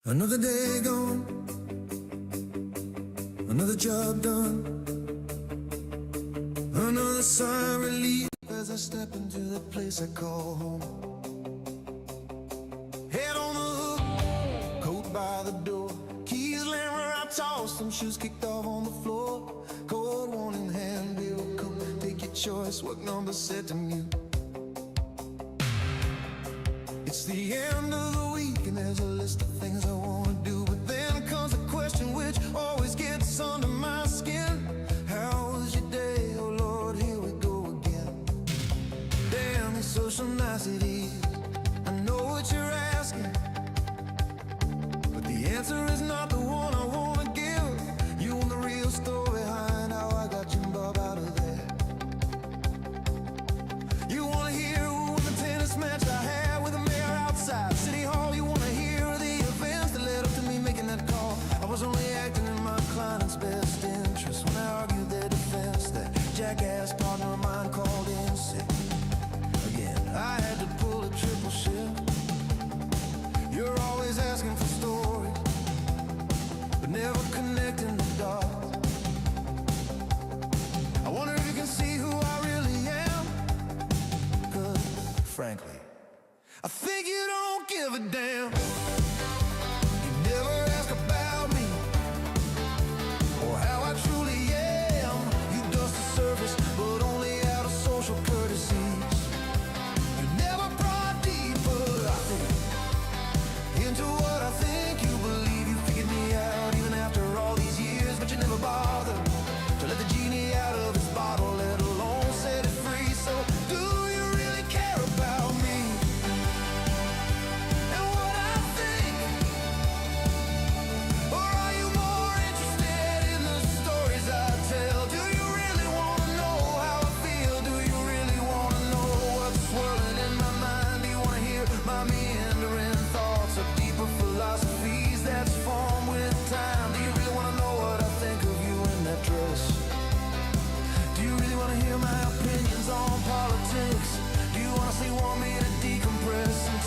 Another day gone, another job done, another sigh of relief as I step into the place I call home. Head on the hook, coat by the door, keys laying where I tossed them, shoes kicked off on the floor. Cold one in hand, bill, come take your choice, what number set to mute? It's the end of the week and there's a list of things I want to do, but then comes a question which always gets under my skin. How was your day? Oh Lord, here we go again. Damn, these social niceties, I know what you're asking, but the answer is not the one I want to give. You want the real story behind how I got Jim Bob out of there. You want to hear who won the tennis match I had with a City Hall. You want to hear the events that led up to me making that call. I was only acting in my client's best interest when I argued their defense. That jackass partner of mine called in sick again. I had to pull a triple shift. You're always asking for stories, but never connecting the dots. I wonder if you can see who I really am, 'cause frankly, I think you don't give a damn. You never ask about me or how I truly am. You dust the surface, but only out of social courtesies. You never brought deeper, I think, into what I think you believe. You figured me out even after all these years, but you never bothered to let the genie out of his bottle, let alone set it free. So do you really care about me?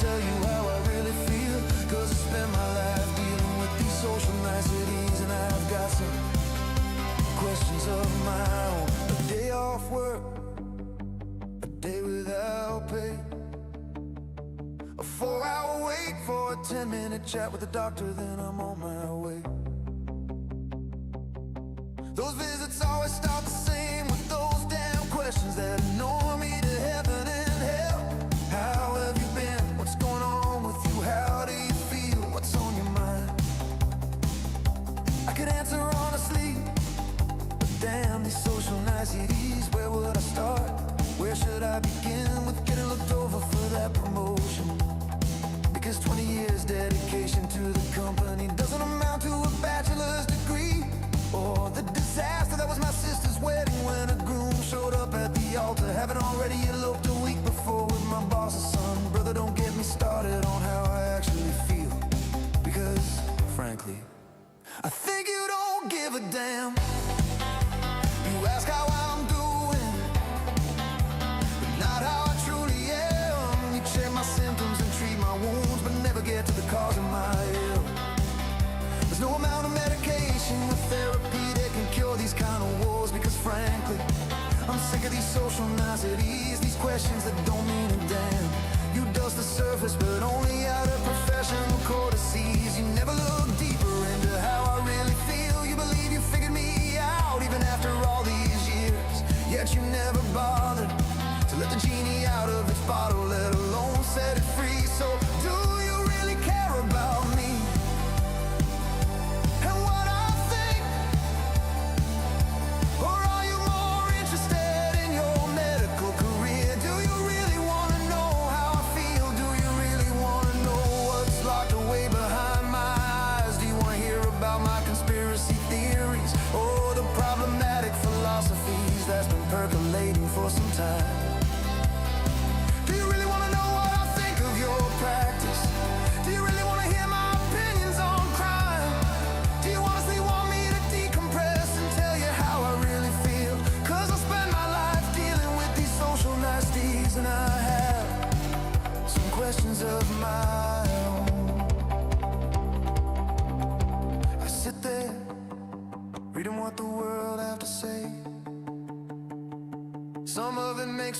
Tell you how I really feel, 'cause I spend my life dealing with these social niceties, and I've got some questions of my own. A day off work, a day without pay, a 4-hour wait for a 10-minute chat with the doctor, then I'm on my way. Those visits always start the same with those damn questions that annoy me to heaven and hell. How have you been? What's going on with you? How do you feel? What's on your mind? I could answer honestly, but damn these social niceties, where would I start? Where should I begin with getting looked over for that promotion? Because 20 years dedication to the company doesn't amount to a bachelor's degree, or the disaster that was my sister's wedding when a groom showed up at the altar, having already eloped a week before with my boss's son. Brother, don't get me started on how I actually feel, because frankly, I think you don't give a damn. You ask how I'm doing, but not how I truly am. You check my symptoms and treat my wounds, but never get to the cause of my ill. There's no amount of medication or therapy that can cure these kind of wars, because frankly, I'm sick of these social niceties, these questions that don't mean a damn. You dust the surface, but only out of perfection.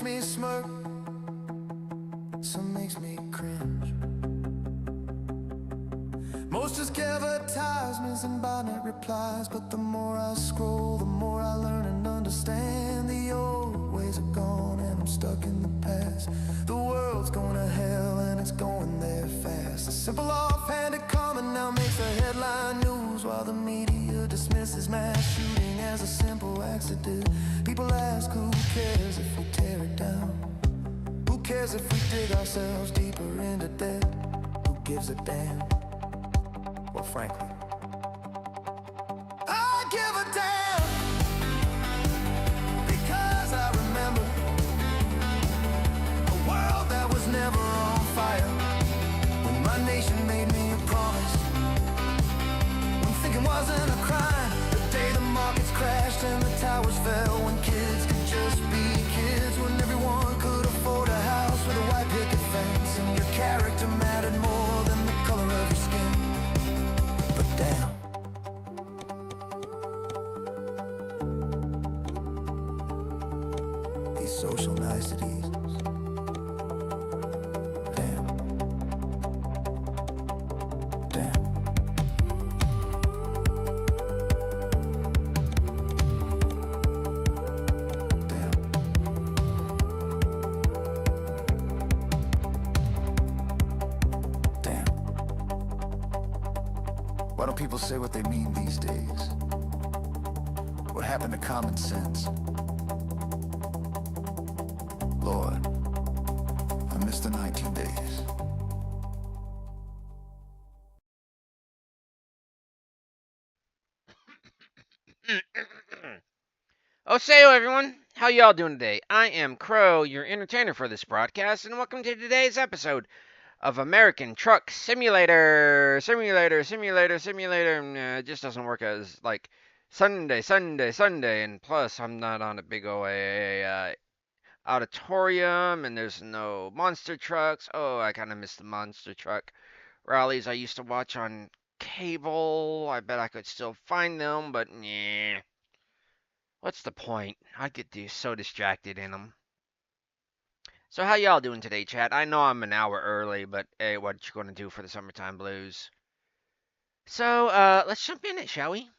makes me smirk, some makes me cringe. Most just advertisements and bonnet replies, but the more I scroll, the more I learn and understand. The old ways are gone and I'm stuck in the past. The world's going to hell and it's going there fast. A simple offhanded comment now makes the headline news, while the media dismisses mass shooting as a simple accident. People ask, who cares if we tear it down? Who cares if we dig ourselves deeper into debt? Who gives a damn? Well, frankly, I give a damn, because I remember a world that was never on fire, when my nation made me a promise, when thinking wasn't a crime, the day the markets crashed and the towers fell, when kids could just be kids, when everyone could afford a house with a white picket fence, and your character mattered more than the color of your skin. But damn, these social niceties. Damn. Damn. Damn. Damn. Why don't people say what they mean these days? What happened to common sense? Lord, I miss the 19 days. Osayo everyone, how y'all doing today? I am Crow, your entertainer for this broadcast, and welcome to today's episode of American Truck Simulator. It just doesn't work as like Sunday, and plus I'm not on a big OAA auditorium, and there's no monster trucks. Oh, I kind of miss the monster truck rallies I used to watch on cable. I bet I could still find them, but yeah. What's the point? I get so distracted in them. So how y'all doing today, chat? I know I'm an hour early, but hey, what you gonna do for the summertime blues? So, let's jump in it, shall we?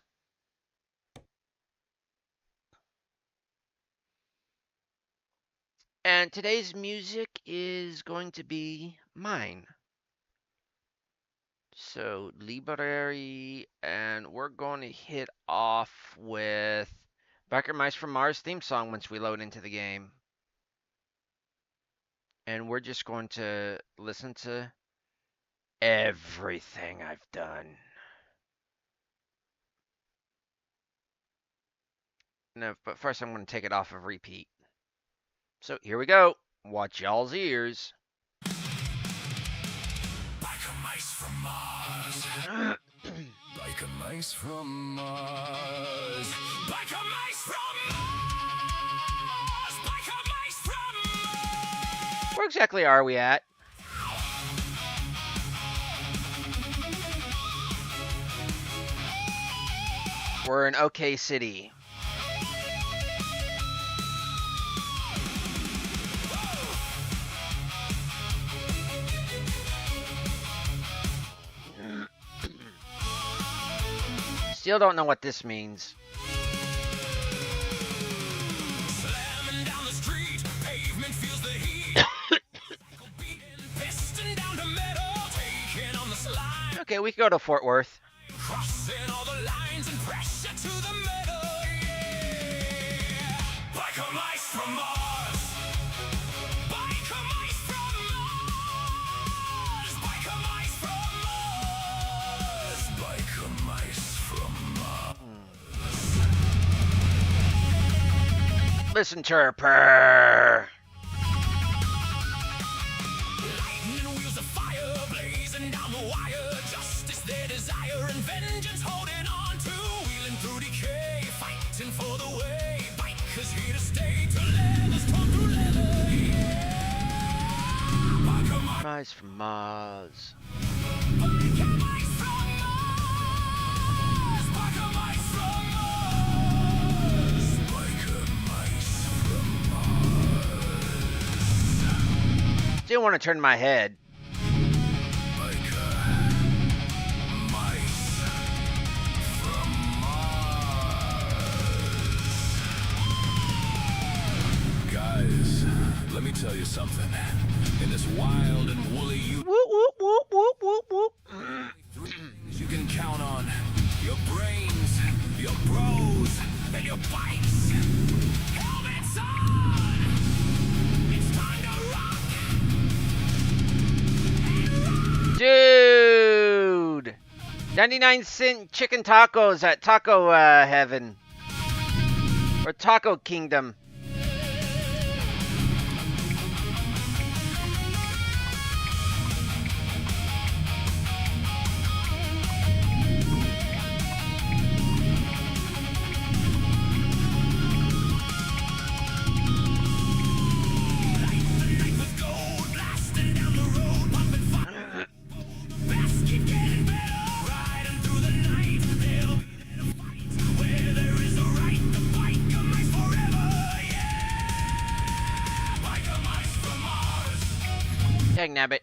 And today's music is going to be mine. So, Library, and we're going to hit off with Biker Mice from Mars theme song once we load into the game. And we're just going to listen to everything I've done. No, but first I'm going to take it off of repeat. So here we go. Watch y'all's ears. Biker mice from Mars. Biker mice from Mars. Biker mice from Mars. Biker mice from Mars. Where exactly are we at? We're in OK City. Still don't know what this means. Slamming down the street, pavement feels the heat. Piston down to metal, taking on the slide. Okay, we can go to Fort Worth. Crossing all the lines and pressure to the metal, yeah. Biker mice from Mars. Biker mice from Mars. Biker mice from Mars. Biker mice from Mars. Listen to her purr. Lightning wheels of fire blazing down the wire. Justice their desire and vengeance holding on to. Wheeling through decay, fighting for the way. Bikers here to stay till leather's torn through leather, yeah. Biker Mice from Mars. Biker mice from Mars. Biker mice from Mars. Biker mice from Mars. still want to turn my head. Like mice from Mars. Guys, let me tell you something. In this wild and woolly Whoop, whoop, whoop, whoop, whoop, whoop. you can count on your brains, your bros, and your bikes. Helmets on! It's time to rock! Dude! 99-cent chicken tacos at Taco Heaven. Or Taco Kingdom. Dang nabbit.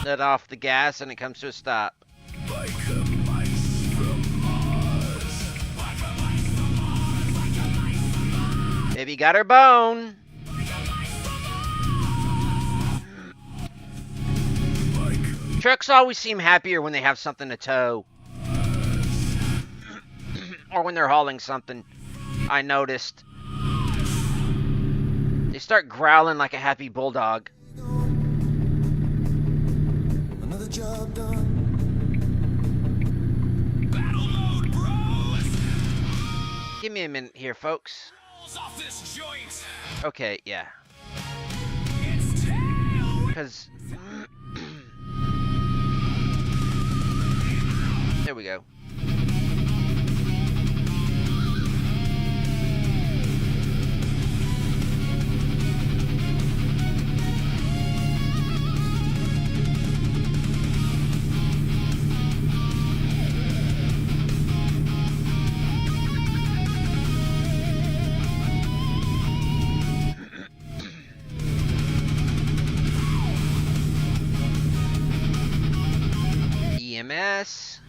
Let off the gas and it comes to a stop. Like mice from Mars. Baby got her bone. Trucks always seem happier when they have something to tow. Or when they're hauling something. I noticed. They start growling like a happy bulldog. Another job done. Battle mode, bros. Give me a minute here, folks. Off this joint. Okay, yeah. It's tail. Because... there we go. EMS.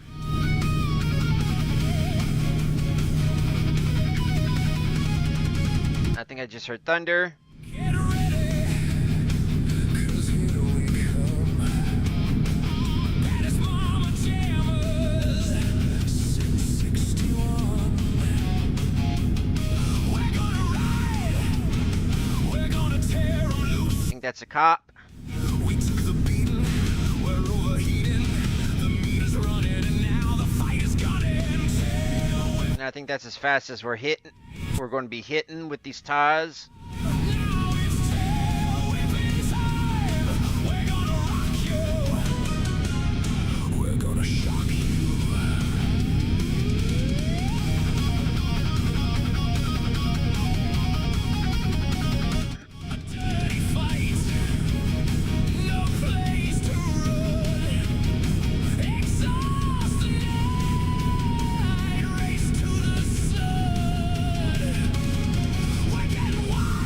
I think I just heard thunder. Get ready. 'Cause here we come. Baddest mama jammers. 661. We're gonna ride. We're gonna tear 'em loose. I think that's a cop. We took the beating. We're overheating. The meter's running and now the fight is gunning. And I think that's as fast as we're hitting. We're going to be hitting with these tires. Now it's tail whipping time. We're gonna rock you. We're gonna shock you. A dirty fight. No place to run. Exhaust the night. Race to the sun. We're getting wild.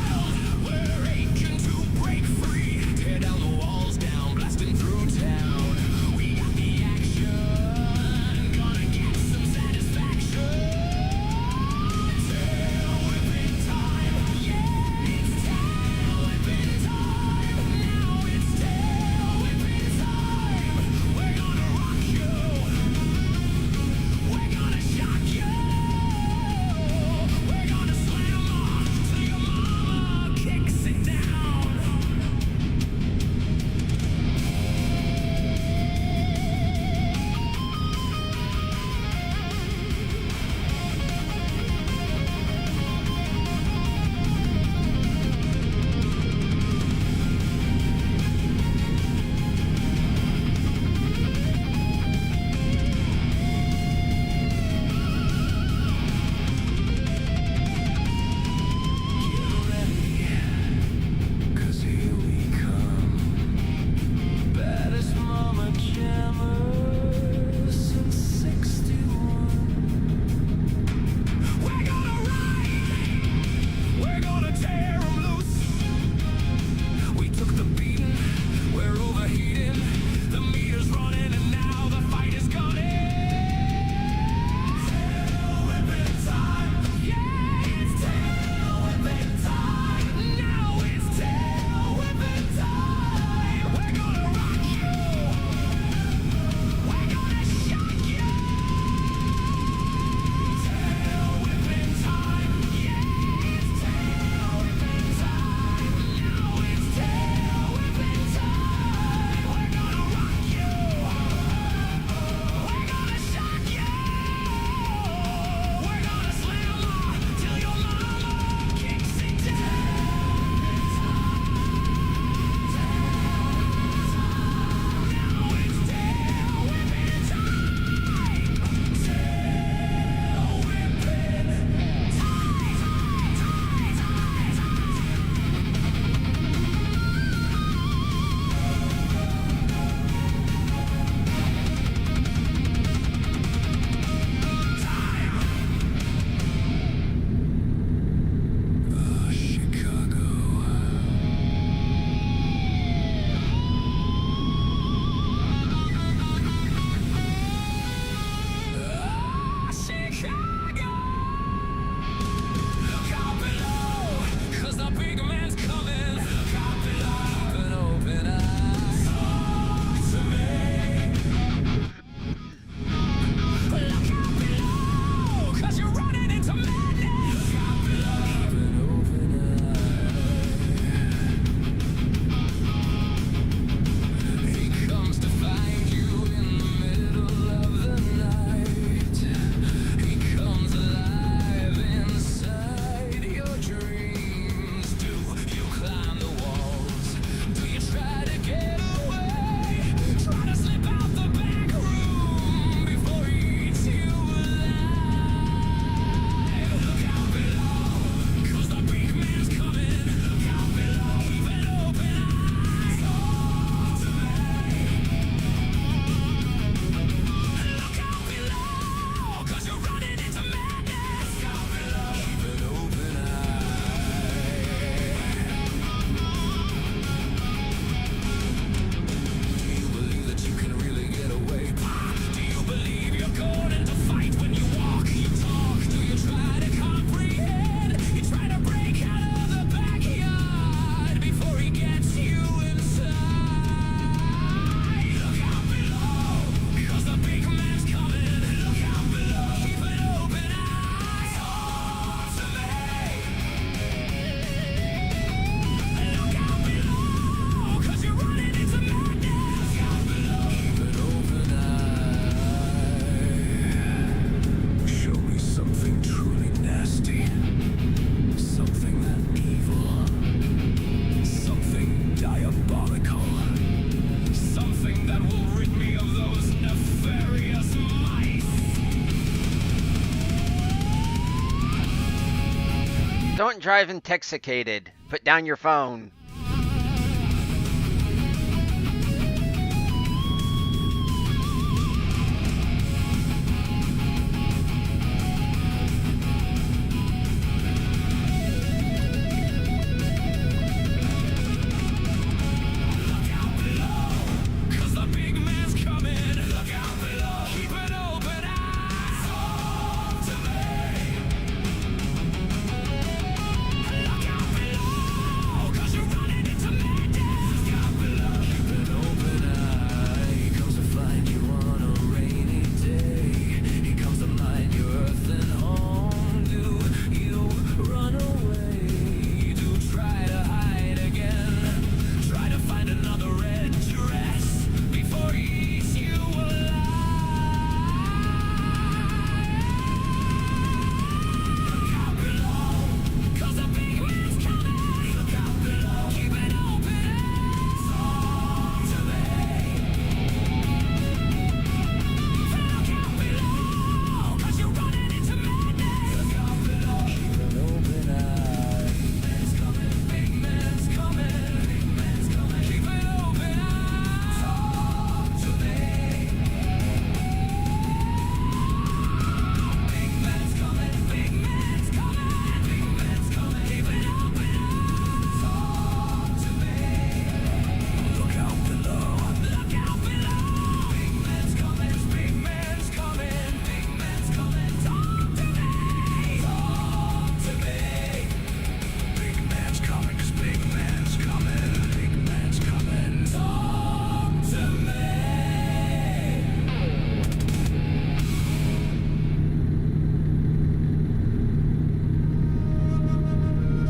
Don't drive intoxicated. Put down your phone.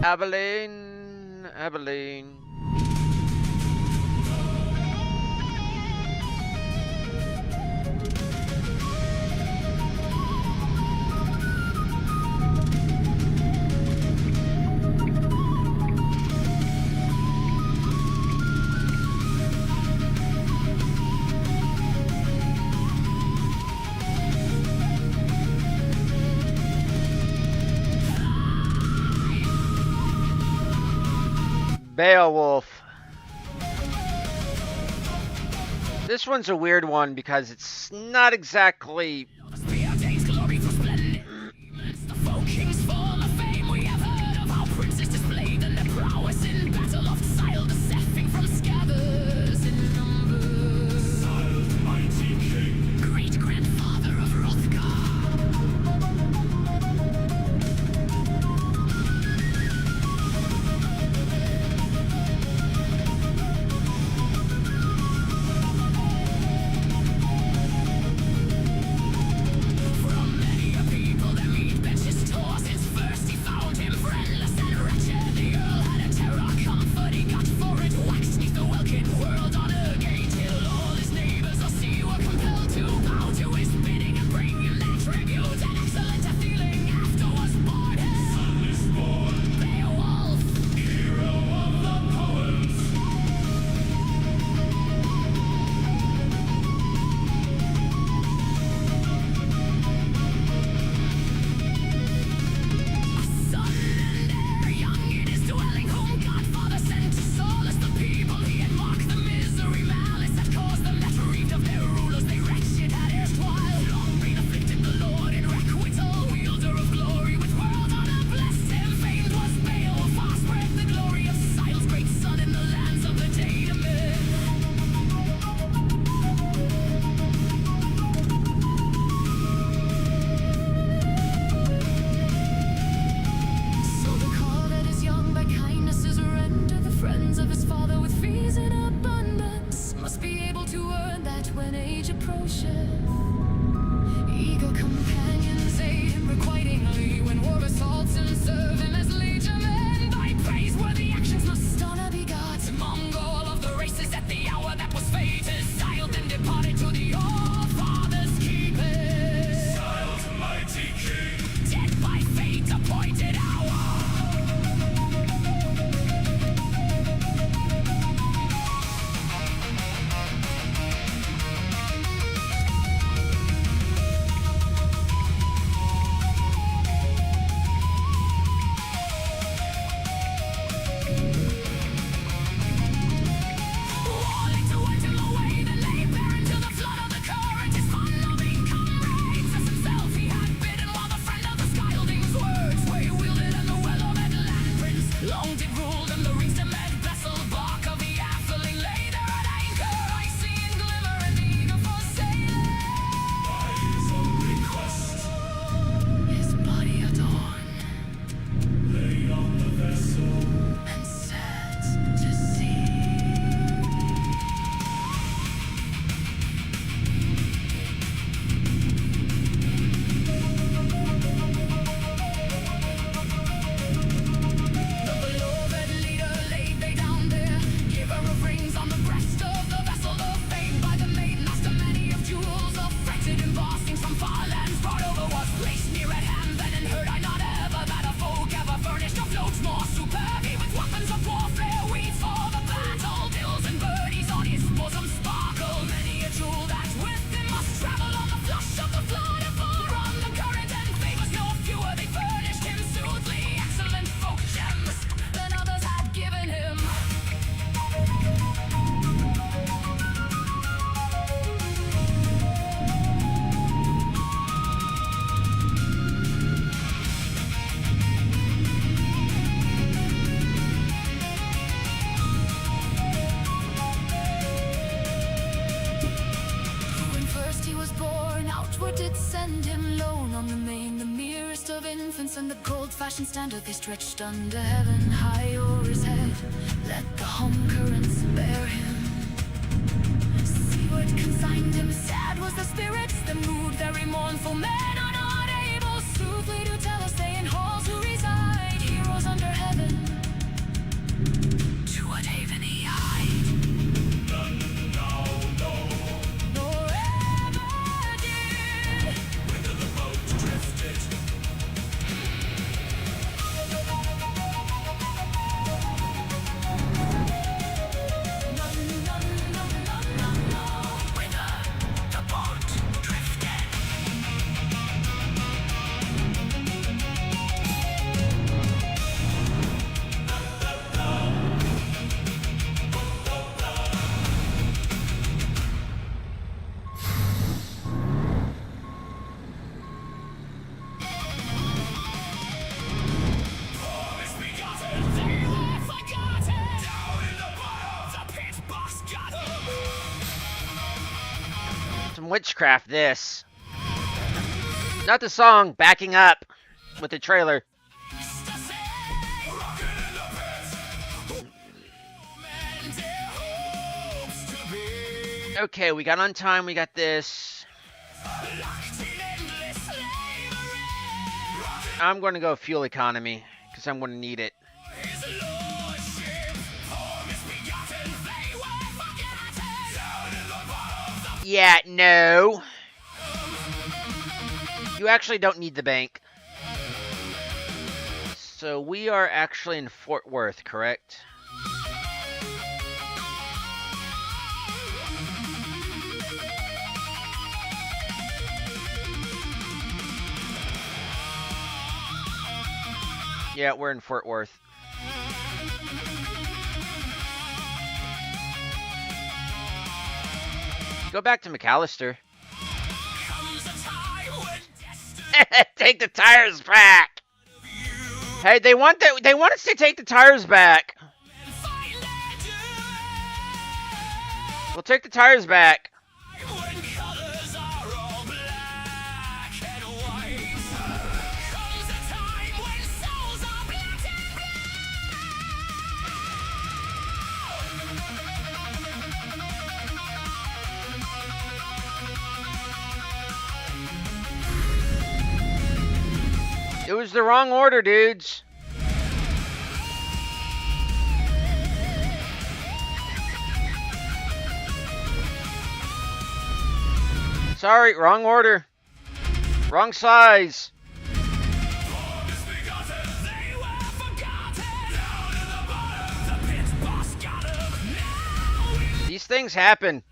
Abilene, Abilene. Beowulf. This one's a weird one because it's not exactly. would send him lone on the main, the merest of infants and the gold-fashioned standard they stretched under heaven. High o'er his head, let the home currents bear him. Seaward consigned him, sad was the spirits, the mood very mournful. Men are not able soothly to tell us they in halls who reside, heroes under heaven. To what haven he hied? None now know, nor ever did. Whither the boat drifted. Some witchcraft, this. Not the song, backing up with the trailer. Okay, we got On Time, we got this. I'm going to go fuel economy, because I'm going to need it. Yeah, no. You actually don't need the bank. So we are actually in Fort Worth, correct? Yeah, we're in Fort Worth. Go back to McAllister. Take the tires back. Hey, they want us to take the tires back. We'll take the tires back. It was the wrong order, dudes. Sorry, wrong order. Wrong size. These things happen.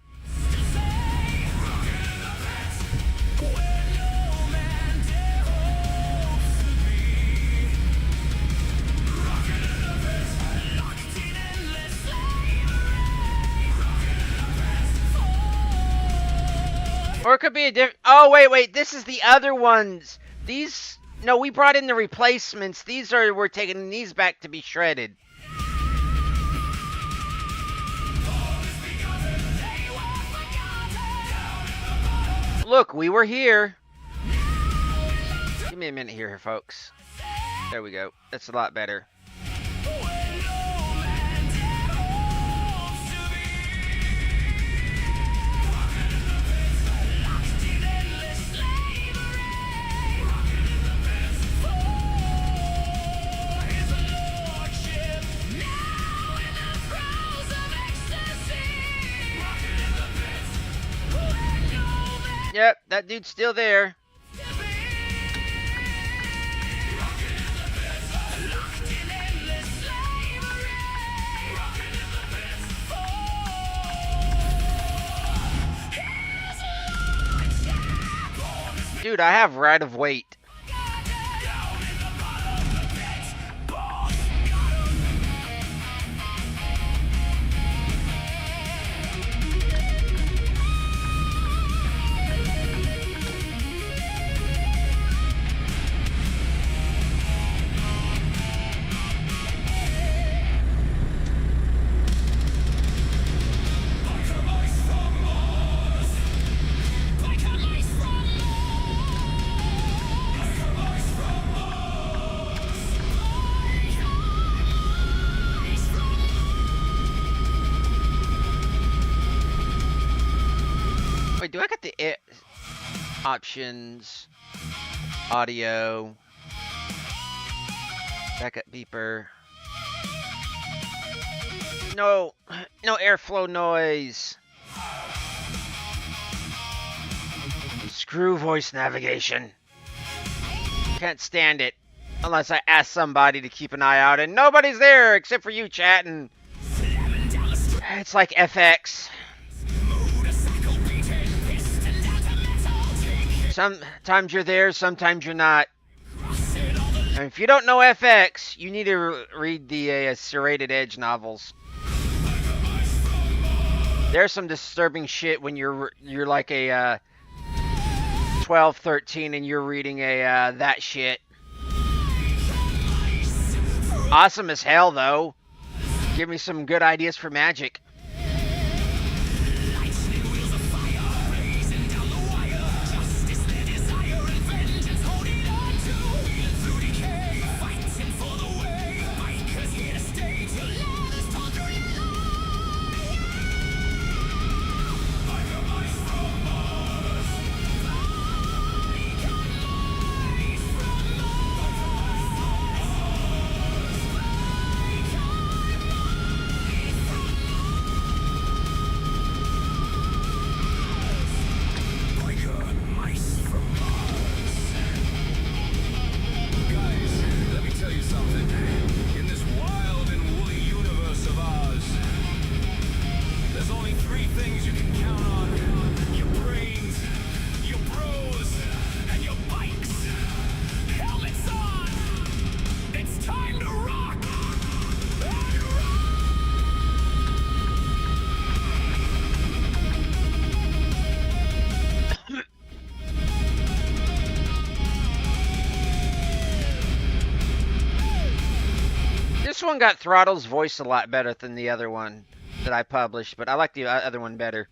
Or it could be a different... Oh, wait. This is the other ones. These... No, we brought in the replacements. These are... We're taking these back to be shredded. Look, we were here. Give me a minute here, folks. There we go. That's a lot better. Yep, that dude's still there. Dude, I have right of weight. Wait, do I get the options? Audio. Backup beeper. No airflow noise. Screw voice navigation. Can't stand it. Unless I ask somebody to keep an eye out, and nobody's there except for you chatting. It's like FX. Sometimes you're there, sometimes you're not. And if you don't know FX, you need to read the Serrated Edge novels. There's some disturbing shit when you're like a 12, 13 and you're reading a that shit. Awesome as hell though. Give me some good ideas for magic. This one got Throttle's voice a lot better than the other one that I published, but I like the other one better.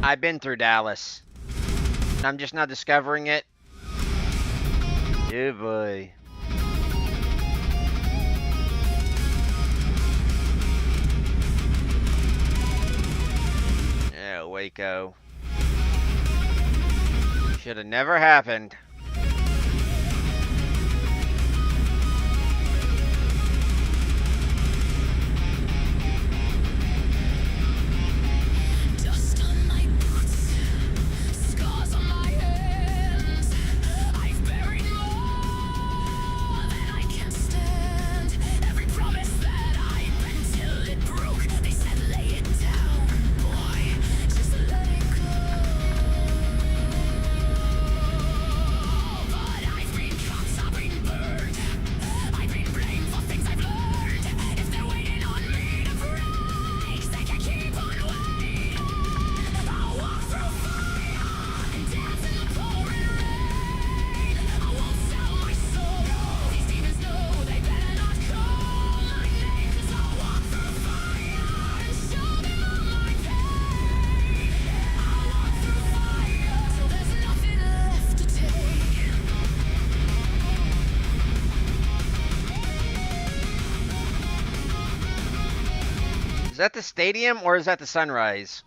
I've been through Dallas. And I'm just now discovering it. Oh boy. Yeah, Waco. Should have never happened. Is that the stadium or is that the sunrise?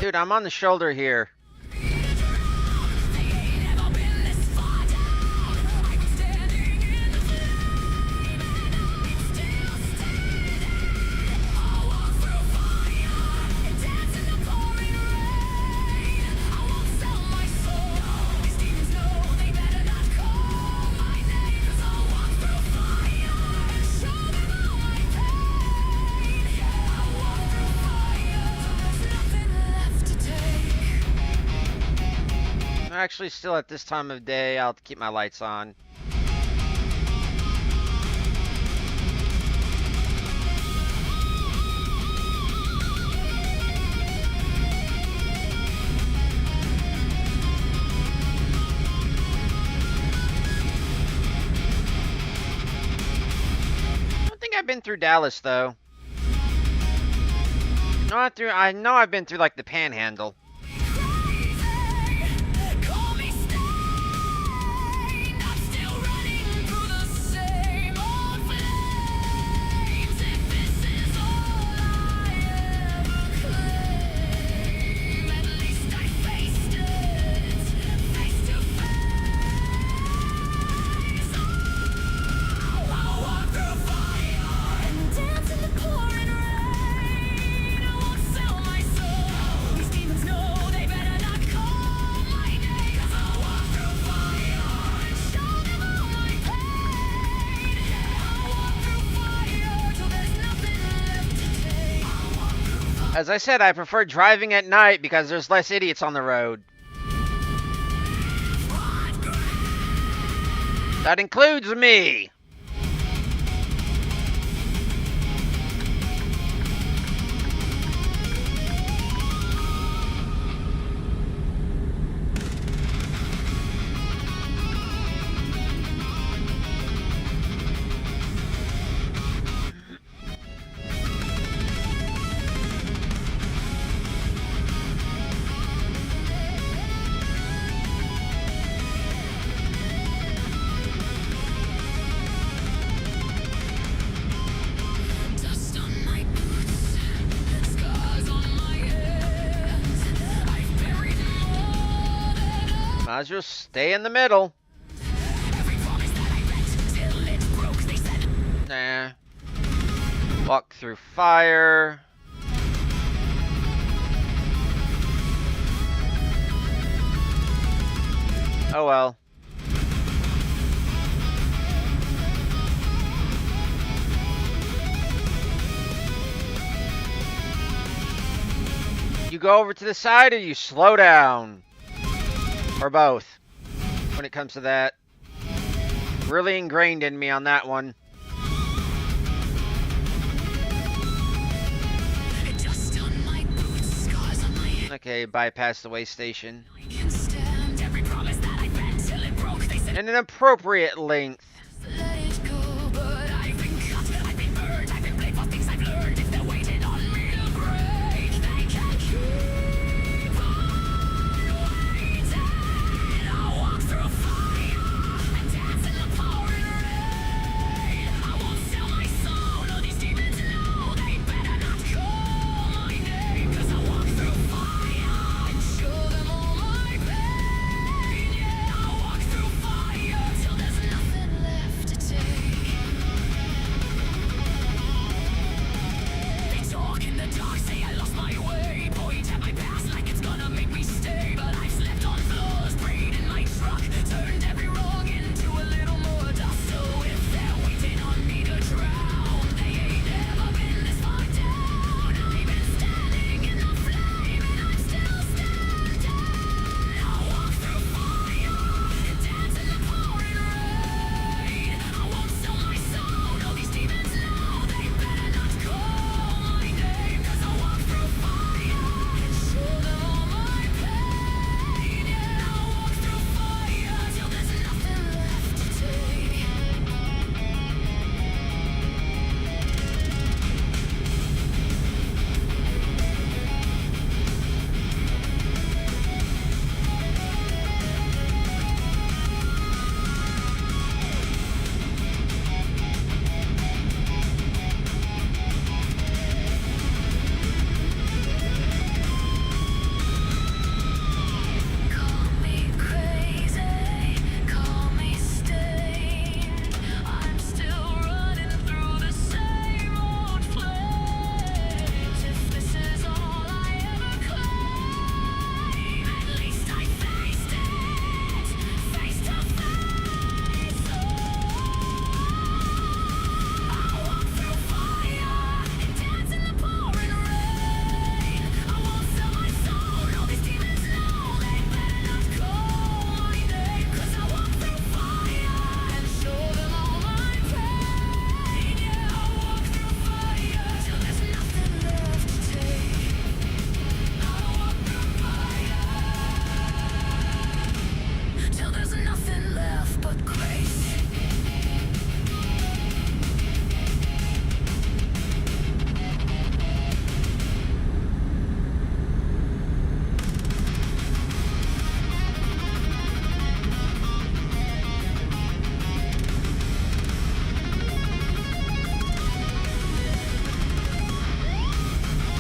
Dude, I'm on the shoulder here. Actually, still at this time of day, I'll keep my lights on. I don't think I've been through Dallas though. I know I've been through like the Panhandle. As I said, I prefer driving at night because there's less idiots on the road. That includes me. Might as well stay in the middle. Nah. Walk through fire. Oh well. You go over to the side or you slow down? Or both, when it comes to that. Really ingrained in me on that one. Okay, bypass the way station. And an appropriate length.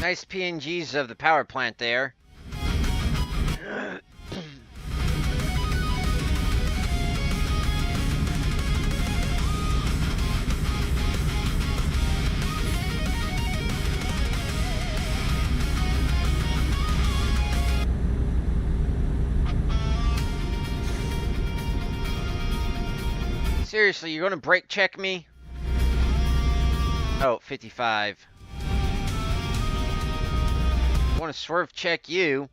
Nice PNGs of the power plant there. Seriously, you're gonna brake check me? Oh, 55. I wanna swerve check you.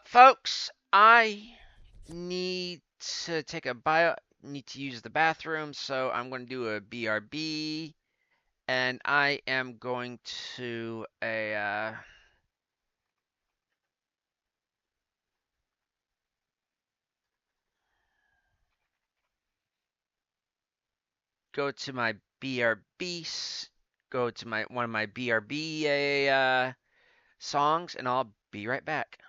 Folks, I need to take a need to use the bathroom, so I'm going to do a BRB, and I am going to go to my BRB, go to one of my BRB songs, and I'll be right back.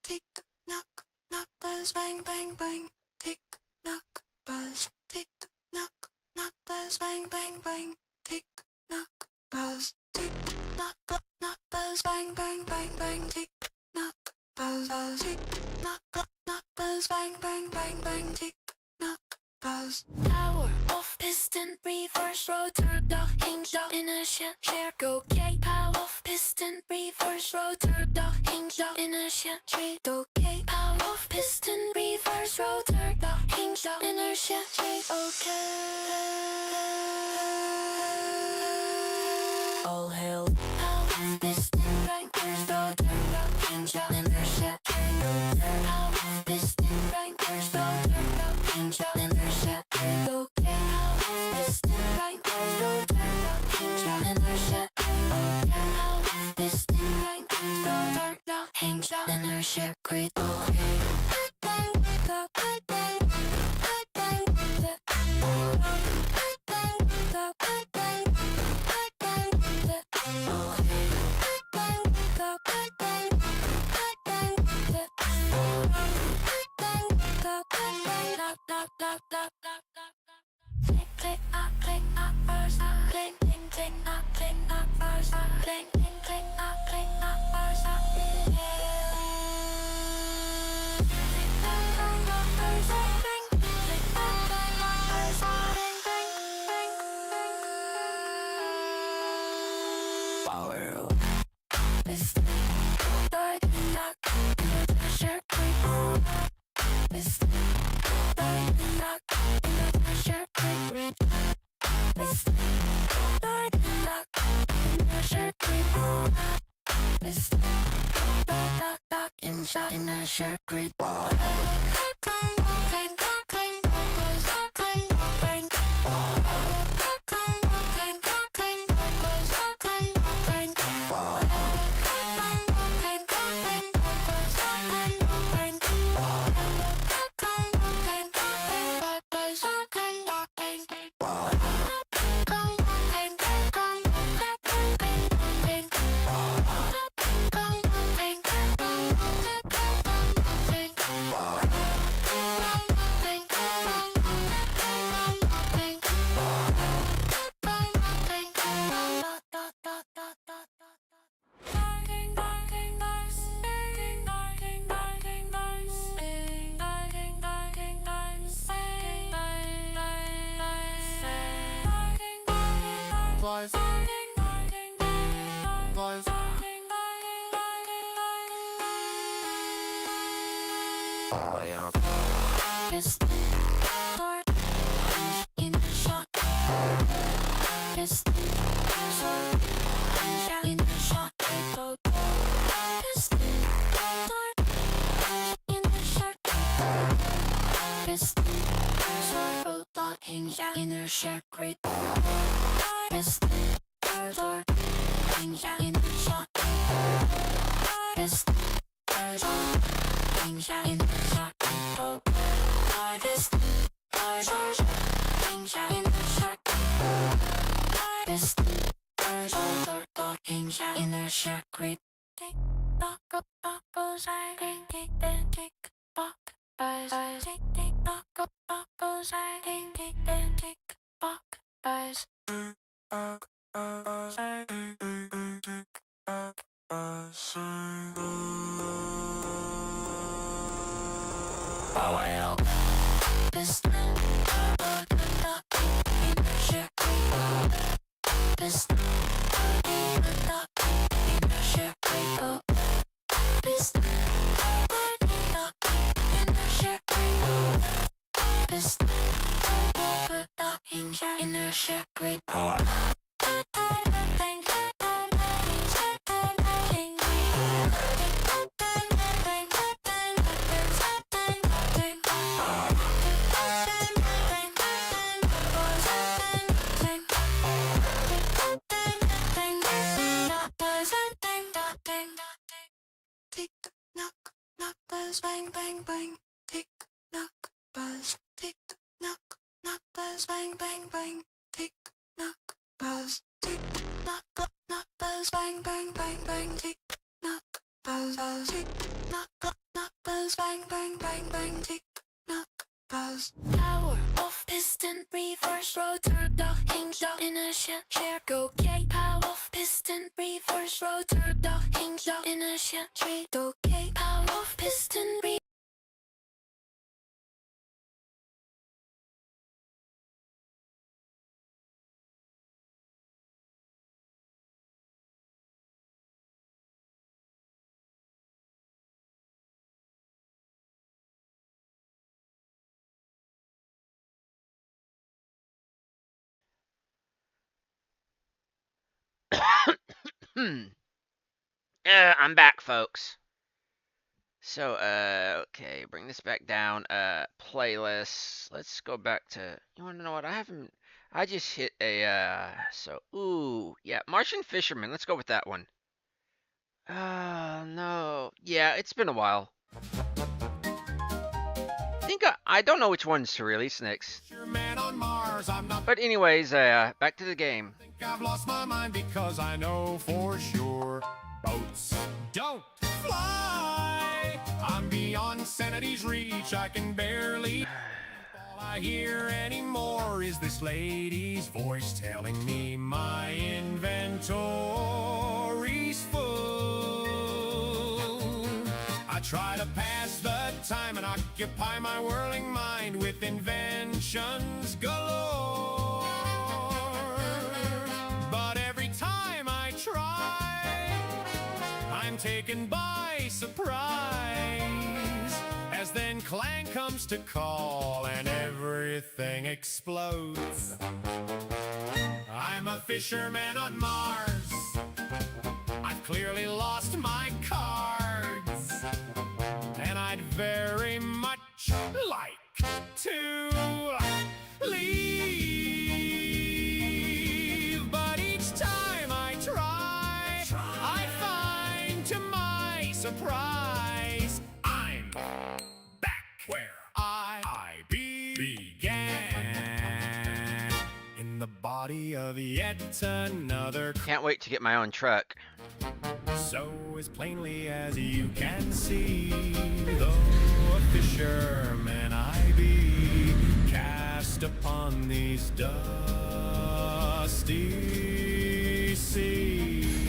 Tick knock knock buzz bang bang bang. Tick knock buzz. Tick knock knock buzz bang bang bang. Tick knock buzz. Tick knock knock buzz bang bang bang bang. Tick knock buzz buzz. Tick knock knock buzz bang bang bang bang. Tick knock buzz. Power off piston reverse rotor dog hinge dog inertia share go K. Power off piston reverse rotor dog hinge dog inertia trade okay. Power off piston reverse rotor dog hinge dog inertia trade okay. All hail power off piston reverse rotor dog hinge dog inertia trade okay. Power off piston reverse rotor dog hinge dog inertia trade okay. Power off piston reverse rotor dog hinge dog inertia trade okay. Power off piston reverse rotor dog hinge dog inertia trade okay. Power. I'm back, folks. So, okay, bring this back down. Playlist. Let's go back to. You want to know what? I haven't. I just hit a. Ooh, yeah, Martian Fisherman. Let's go with that one. No. Yeah, it's been a while. I don't know which ones to release next. But anyways, back to the game. I think I've lost my mind because I know for sure boats don't fly. I'm beyond sanity's reach. I can barely. All I hear anymore is this lady's voice telling me my inventory's full. I try to pass the time and occupy my whirling mind with inventions galore. But every time I try, I'm taken by surprise, as then Clang comes to call and everything explodes. fisherman on Mars. I've clearly lost my cards, and I'd very much like to leave. But each time I try, I find to my surprise, I'm back where I began, in the body of yet another. Can't wait to get my own truck. So as plainly as you can see, though a fisherman I be, cast upon these dusty seas,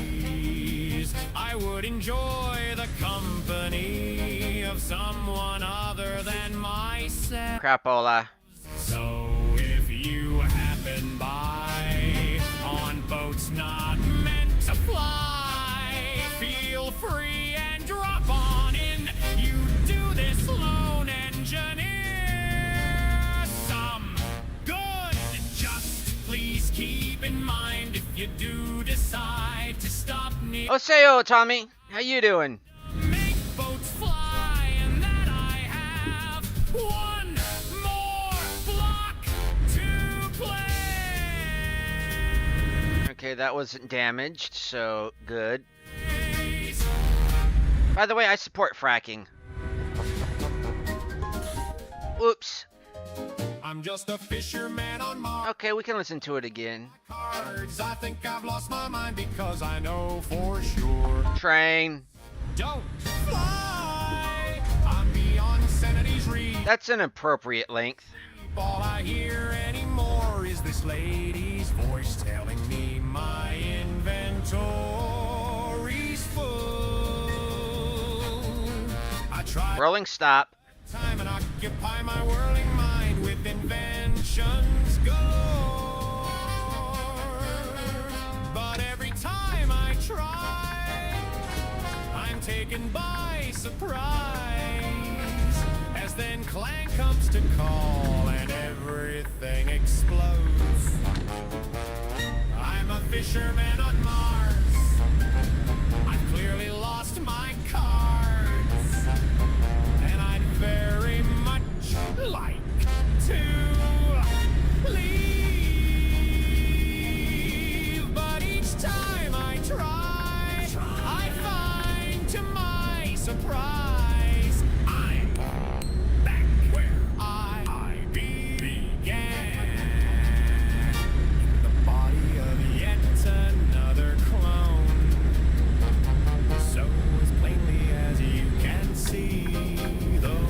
I would enjoy the company of someone other than myself. Crapola. So if you happen by on boats not meant to fly, feel free and drop on in. You do this lone engineer some good. Just please keep in mind, if you do decide to stop near, Oseo, Tommy. How you doing? make boats fly, and that I have one more block to play. Okay, that wasn't damaged, so good. By the way, I support fracking. Oops. I'm just a fisherman on Mars. Okay, we can listen to it again. Cards. I think I've lost my mind because I know for sure. Train. Don't fly. I'm beyond sanity's reach. That's an appropriate length. All I hear anymore is this lady's voice telling me my inventory's full. I try Rolling stop. time and occupy my whirling mind with inventions galore. But every time I try, I'm taken by surprise, as then clank comes to call and everything explodes. I'm a fisherman on Mars. I've clearly lost my cards, and I'd very much like to leave. But each time I try, I find to my surprise, I'm back where I began, in the body of yet another clone. So as plainly as you can see, though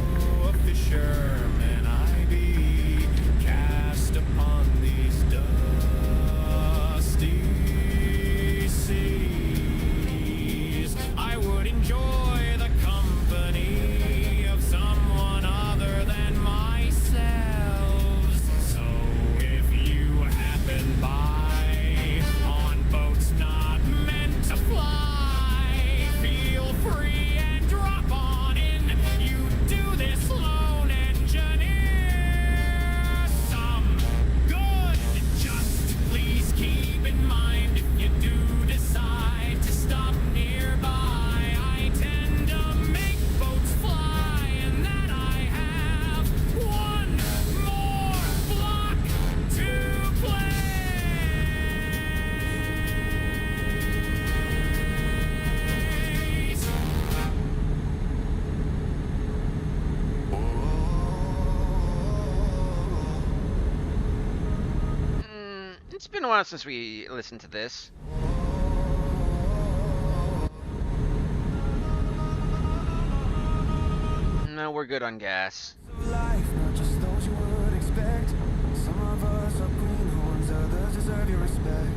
a fisherman I be, cast upon these dusty seas, I would enjoy the company of someone other than myself. So if you happen by on boats not meant to fly, feel free and drop on in. You do this lone engineer some good. Just please keep in mind, if you do decide to stop nearby, I tend to make boats fly, and that I have one more block to play. It's been a while since we listened to this. No, we're good on gas. Life, not just those you would expect. Some of us are greenhorns, others deserve your respect.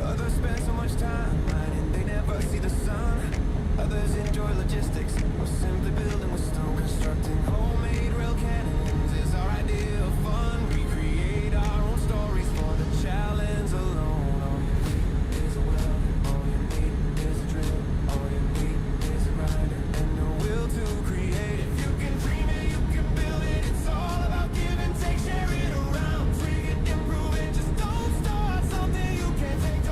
Others spend so much time mining, they never see the sun. Others enjoy logistics, or simply building with stone. Constructing homemade rail cannons is our idea of fun. We create our own stories for the challenge alone. All you need is a well, all you need is a drill, all you need is a grinder, and the will to create. If you can dream it, you can build it. It's all about give and take, share it around, tweak it, improve it. Just don't start something you can't take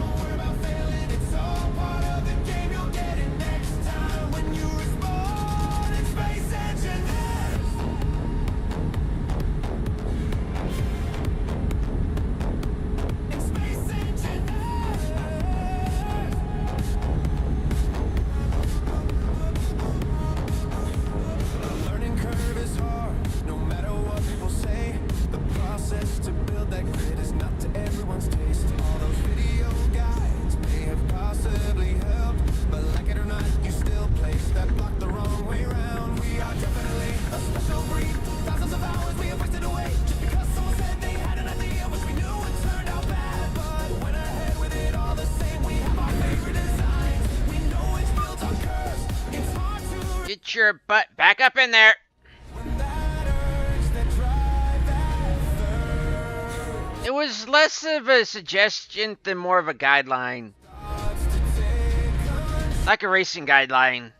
your butt back up in there. It was less of a suggestion than more of a guideline. Like a racing guideline.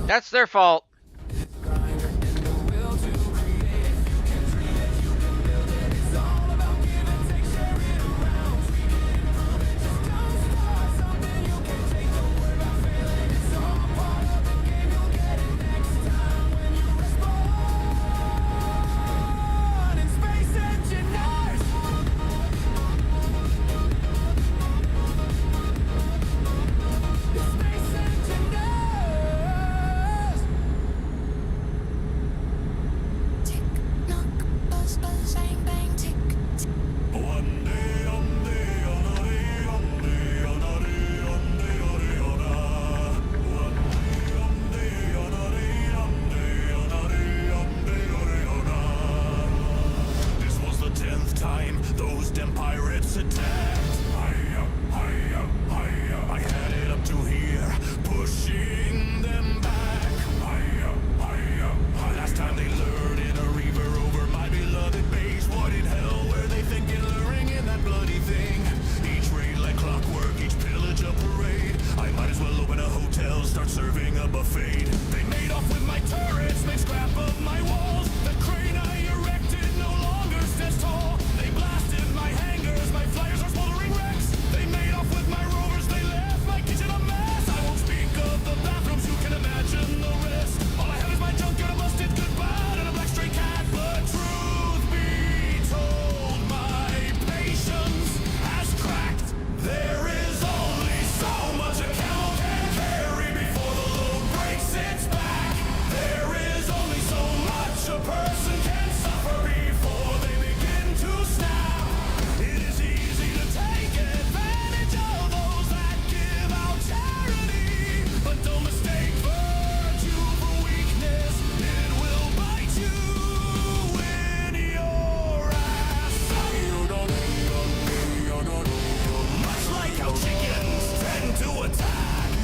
That's their fault.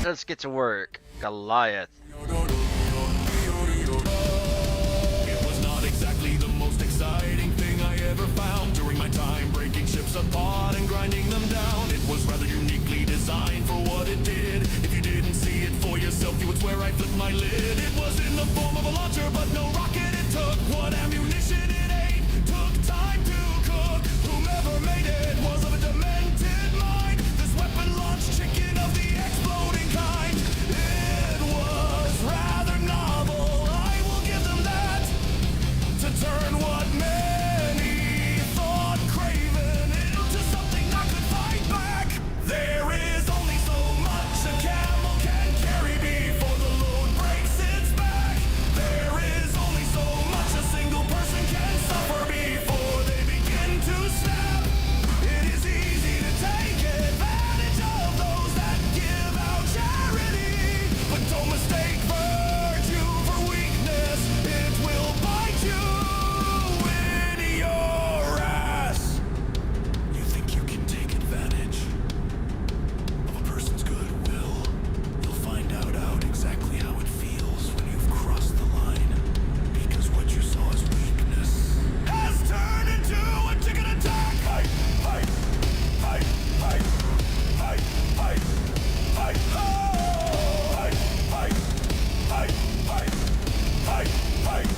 Let's get to work. Goliath. It was not exactly the most exciting thing I ever found during my time breaking ships apart and grinding them down. It was rather uniquely designed for what it did. If you didn't see it for yourself, you would swear I flipped my lid. It was in the form of a launcher, but no rocket it took. What ammunition it ate took time to cook. Whomever made it was of a demented mind. This weapon launched chicken of the exploding kind. It was rather novel, I will give them that. To turn what many thought craven into something I could fight back. There is only so much a camel can carry before the load breaks its back. There is only so much a single person can suffer before they begin to snap. It is easy to take advantage of those that give out charity, but don't mistake virtue for weakness. It will bite you in your ass. You think you can take advantage of a person's goodwill? You'll find out exactly how it feels when you've crossed the line. Because what you saw as weakness has turned into a chicken attack. Fight, fight, fight, fight, fight, fight, fight, fight, fight, fight, fight, fight, fight.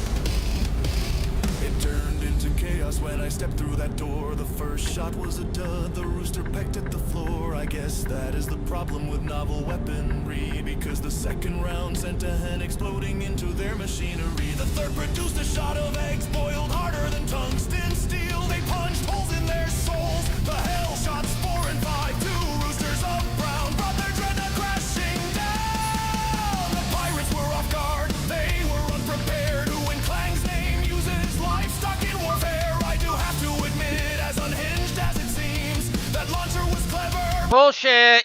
It turned into chaos when I stepped through that door. The first shot was a dud, the rooster pecked at the floor. I guess that is the problem with novel weaponry, because the second round sent a hen exploding into their machinery. The third produced a shot of eggs boiled harder than tungsten steel. They punched holes in their souls. The hell shots 4 and 5, 2 roosters of brown brought their dreadnought crashing down. The pirates were off guard, they were unprepared. Who in Clang's name uses livestock in warfare? I do have to admit, as unhinged as it seems, that launcher was clever. Bullshit.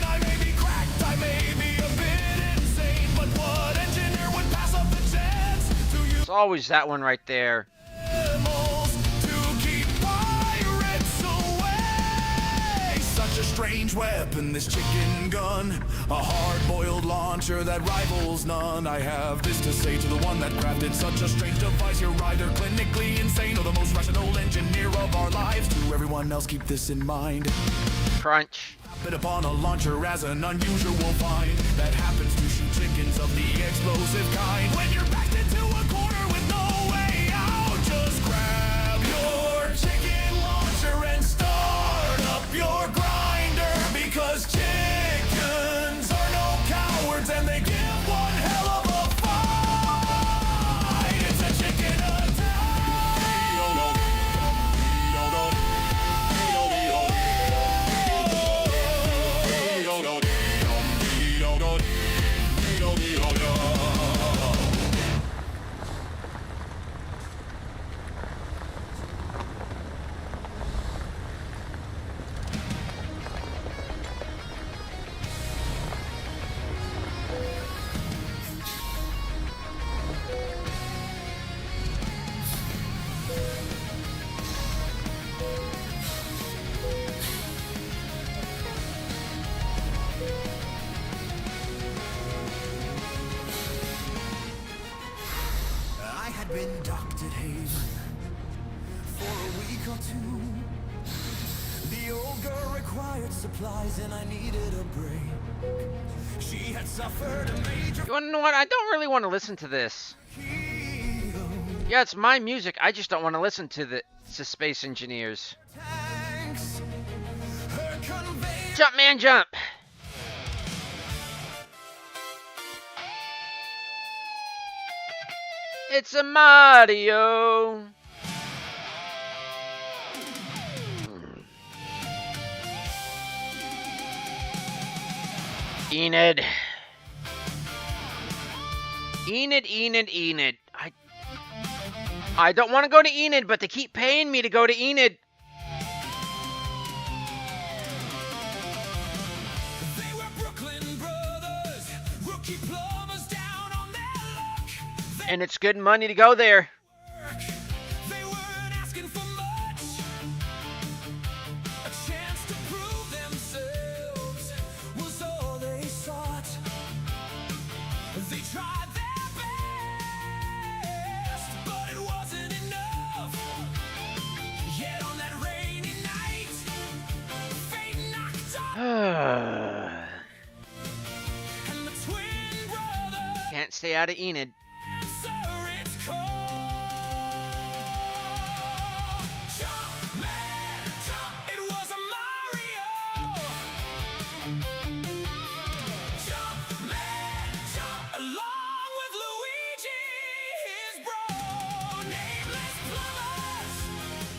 I may be cracked, I may be a bit insane, but what engineer would pass up the chance to use It's always that one right there. animals to keep pirates away? Such a strange weapon, this chicken gun, a hard-boiled launcher that rivals none. I have this to say to the one that crafted such a strange device: you're either clinically insane or the most rational engineer of our lives. To everyone else, keep this in mind. Crunch. But upon a launcher as an unusual find that happens to shoot chickens of the explosive kind. When you're backed into a corner with no way out, just grab your chicken launcher and start up your grinder, because chickens are no cowards and they give one hell of a fight. It's a chicken attack. I had been docked at Haven for a week or two. The old girl required supplies and I needed a break. She had suffered a major You wanna know what? I don't really want to listen to this. heel. Yeah, it's my music. I just don't want to listen to Space Engineers. Tanks, her conveyor. Jump, man, jump. It's a Mario. Enid. Enid. I don't want to go to Enid, but they keep paying me to go to Enid. They were Brooklyn brothers, rookie plumbers down on their luck. And it's good money to go there. They weren't asking for much, a chance to prove themselves was all they sought. They tried their best, but it wasn't enough. Yet on that rainy night, fate knocked off, and the twin brothers Can't stay out of Enid. answer its call. Jump, man, jump. It was a Mario. Jump, man, jump. Along with Luigi, his bro. Nameless plumbers,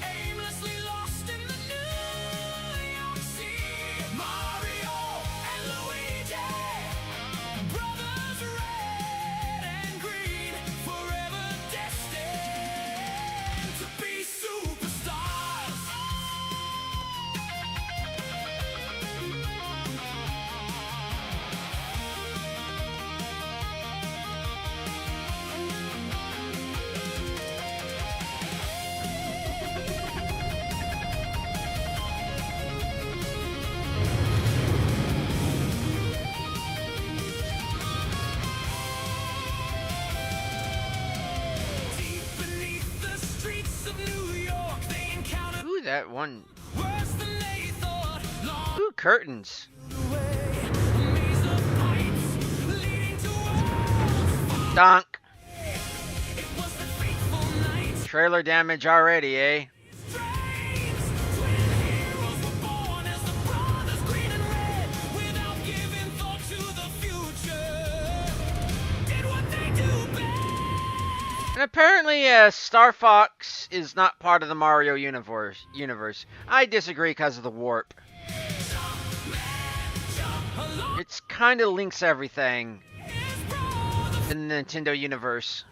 aimlessly lost in the New York Sea. Mario and Luigi, brothers red and green, forever destined to be superstars. Deep beneath the streets of New York, they encountered Ooh, that one. worse than they thought. Long Ooh, curtains. way, a maze of pipes leading to walls. Donk. It was the fateful night. Trailer damage already, eh? Trains, twin heroes were born as the brothers green and red, without giving thought to the future. Did what they do best. And apparently, Star Fox is not part of the Mario universe. I disagree because of the warp. It's kind of links everything in the Nintendo universe.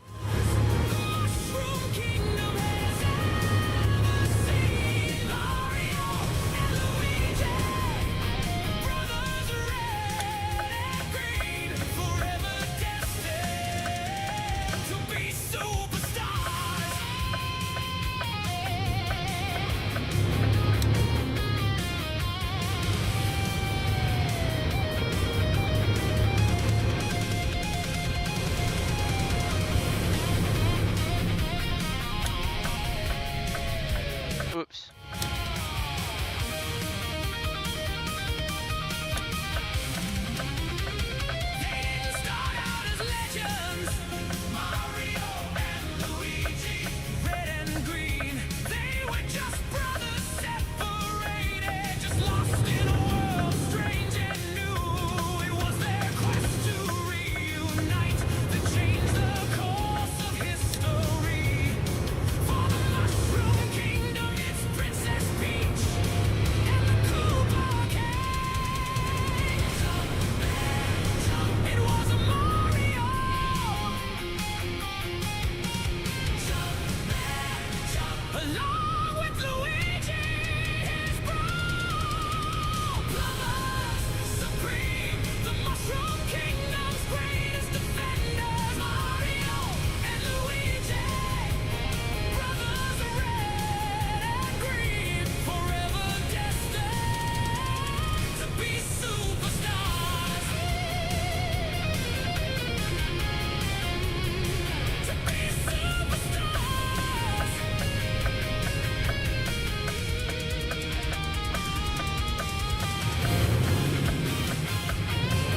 Oops.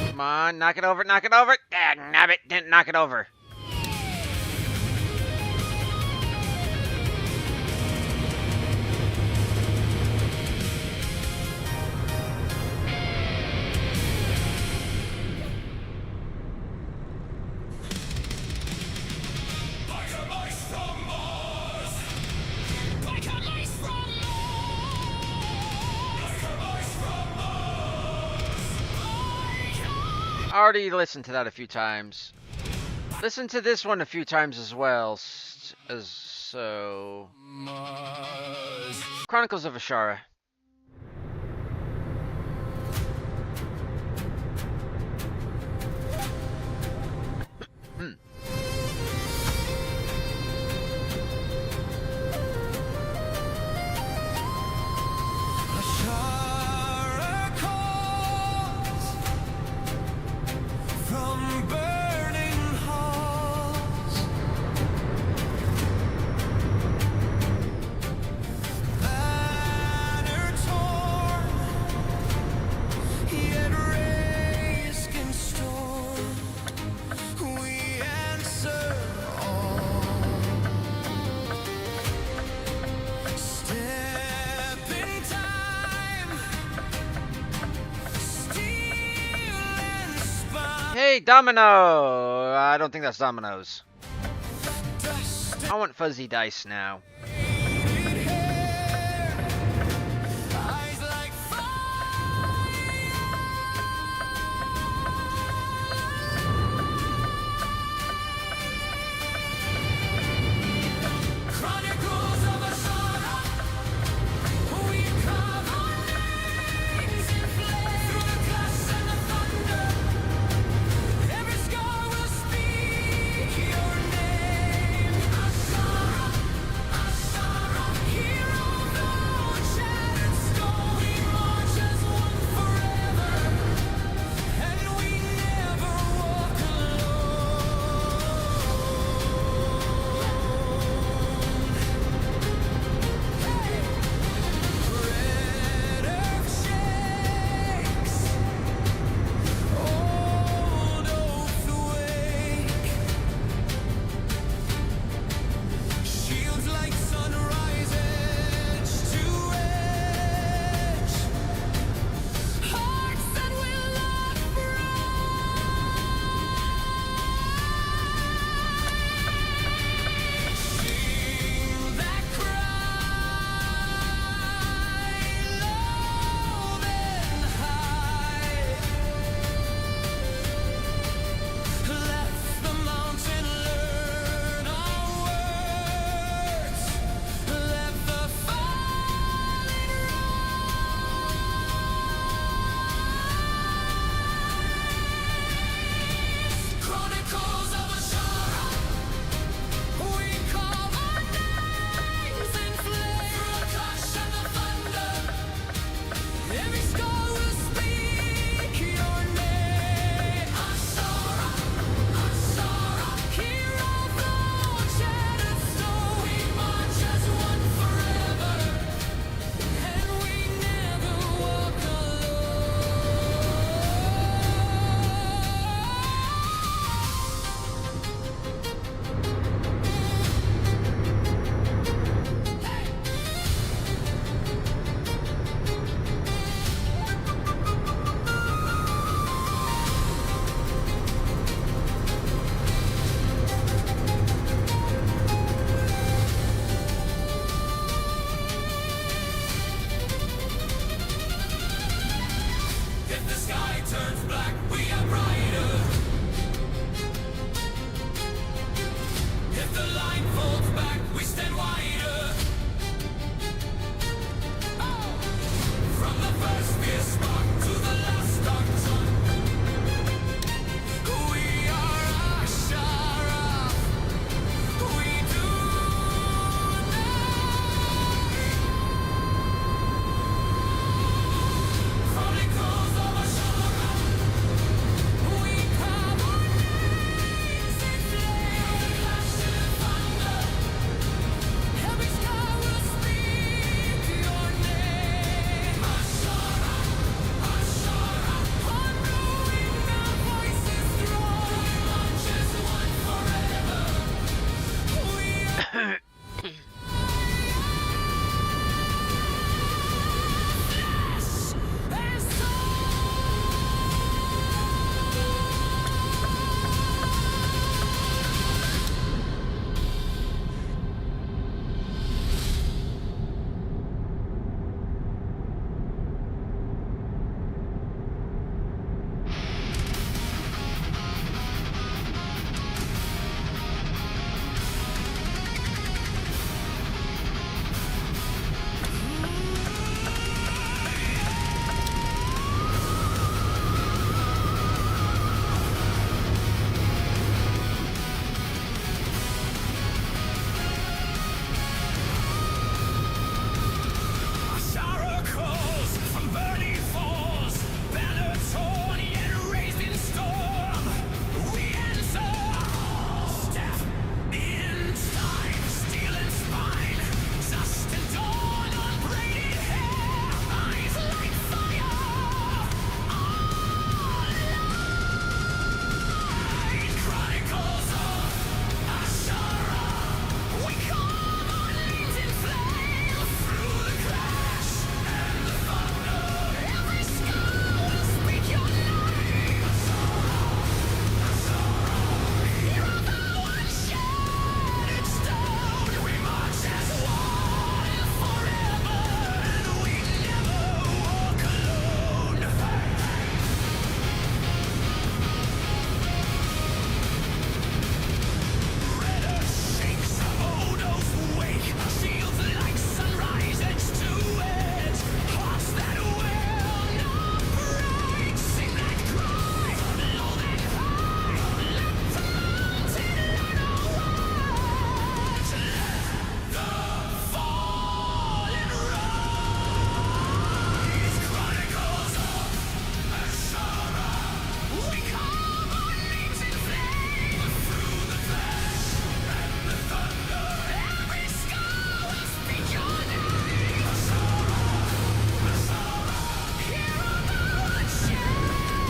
Come on, knock it over, knock it over. Nabbit, didn't knock it over. I already listened to that a few times. Listen to this one a few times as well. So Chronicles of Ashara. Hey, Domino! I don't think that's Domino's. I want fuzzy dice now.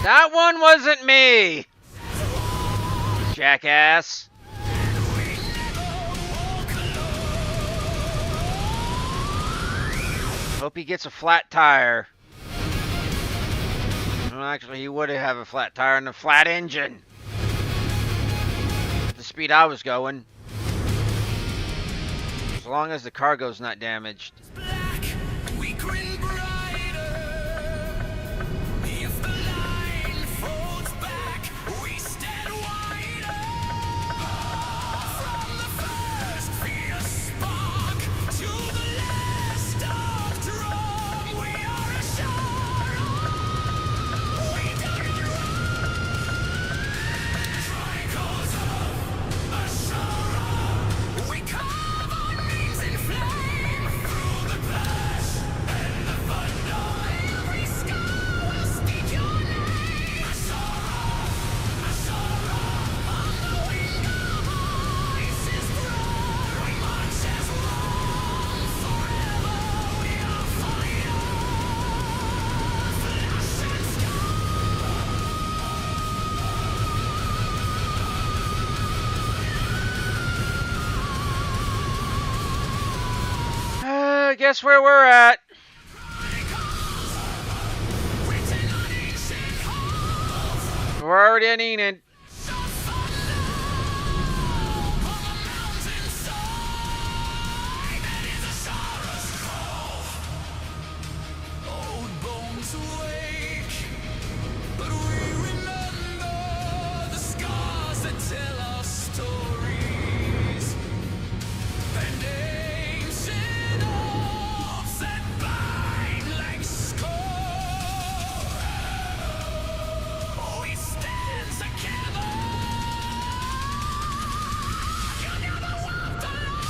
That one wasn't me! Jackass. Hope he gets a flat tire. Well, actually, he would have a flat tire and a flat engine. At the speed I was going. As long as the cargo's not damaged. Black, we grin brighter. If the line folds back, we stand wider. From the first fierce spark to the last dark drum, we are a shore. We don't run. Triangles of Ashara. We carve our names in flame through the clash and the thunder. Every scar will speak your name. Ashara, on the wing of voices roar. We march as one forever. We are fire, flash and scar. Guess where we're at. Written on ancient halls. We're already at Enid. Old bones awake, but we remember the scars that tell our stories. And ancient oaths that bind like score. We stand together. You never walked alone.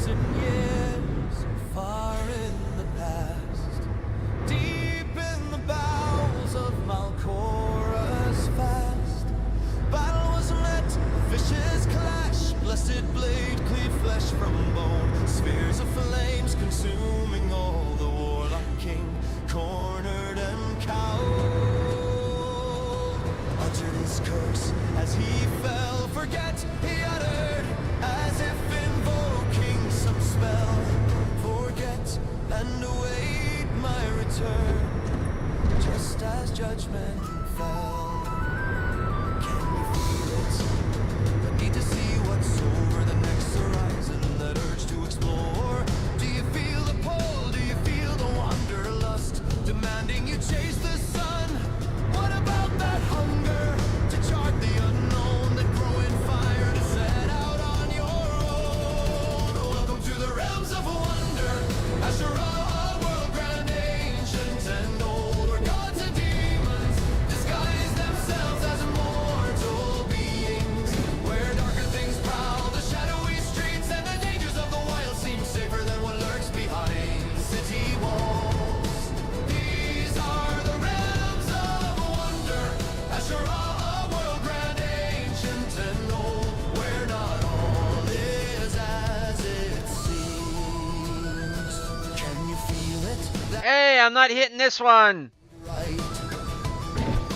Years far in the past, deep in the bowels of Malkora's fast. Battle was met, fishes clash, blessed blade cleave flesh from bone. Spheres of flames consuming all, the warlock king cornered and cowed. Uttered his curse as he fell, forget he uttered as if invoking some spell. Forget and await my return, just as judgment fell. Can you feel it? The need to see what's over the next horizon, that urge to explore. Do you feel the pull? Do you feel the wanderlust demanding you chase the sun? What about that hunger to chart the unknown, that growing fire to set out on your own? Welcome to the realms of wonder, Asherah, world grand, ancient and old, where gods and demons disguise themselves as immortal beings, where darker things prowl the shadowy streets, and the dangers of the wild seem safer than what lurks behind city walls. These are the realms of wonder, Asherah, world grand, ancient and old, where not all is as it seems. Can you feel it? That Hey, I'm not hitting this one. right?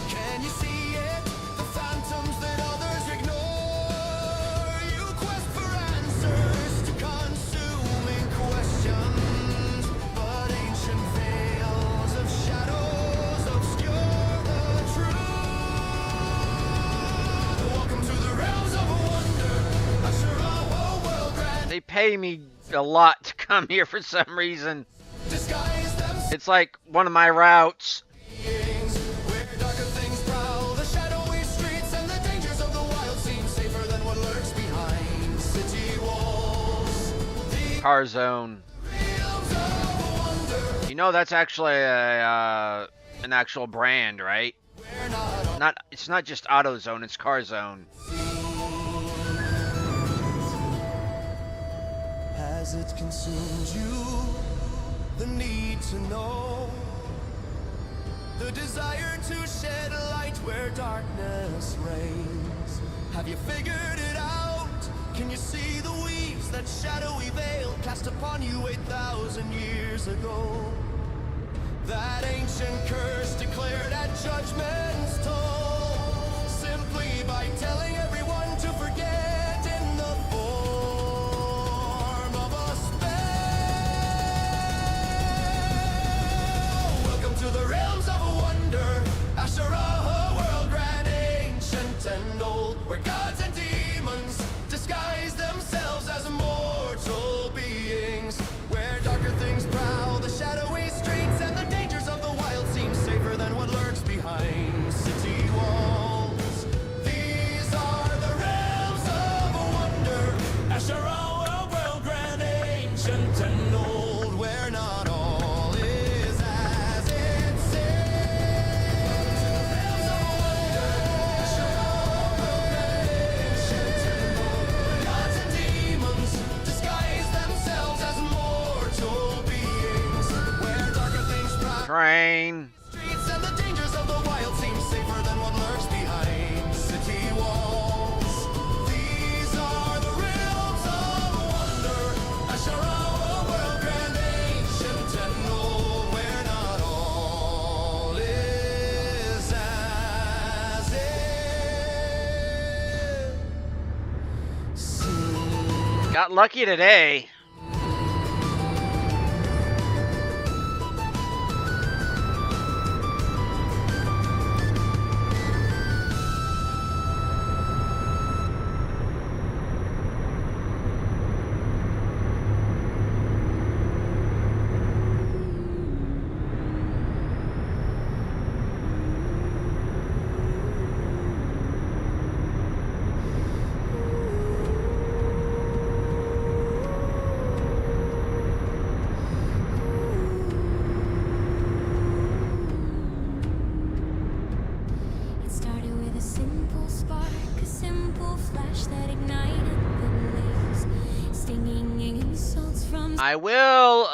Can you see it? The phantoms that others ignore. You quest for answers to consuming questions, but ancient veils of shadows obscure the truth. Welcome to the realms of wonder, Asherah, world grand. They pay me a lot to come here for some reason. Disguise themselves. It's like one of my routes. Where darker things prowl the shadowy streets, and the dangers of the wild seem safer than what lurks behind city walls. The Car zone. realms of wonder, You know that's actually a an actual brand, right? we're not Not. It's not just AutoZone. It's Car Zone. as it consumes you, the need to know The desire to shed light where darkness reigns. Have you figured it out? Can you see the weaves that shadowy veil cast upon you 8,000 years ago? That ancient curse declared at judgment's toll, simply by telling everyone to forget in the form of a spell. Welcome to the realms of wonder, Asherah, world grand, ancient and old, where gods and demons disguise themselves as mortal beings, where darker things prowl the shadowy streets and the dangers of the wild seem safer than what lurks behind city walls. These are the realms of wonder, Asherah, world grand, ancient and old, where not all is as it seems. Realms of wonder, Asherah, world grand, ancient and old, where gods and demons disguise themselves as mortal beings, where darker things prowl Train. streets and the dangers of the wild seem safer than what lurks behind city walls. These are the realms of wonder, Asherah, world grand, ancient and old, where not all is as it seems. Got lucky today. It started with a simple spark, a simple flash that ignited the blaze. Stinging insults from I will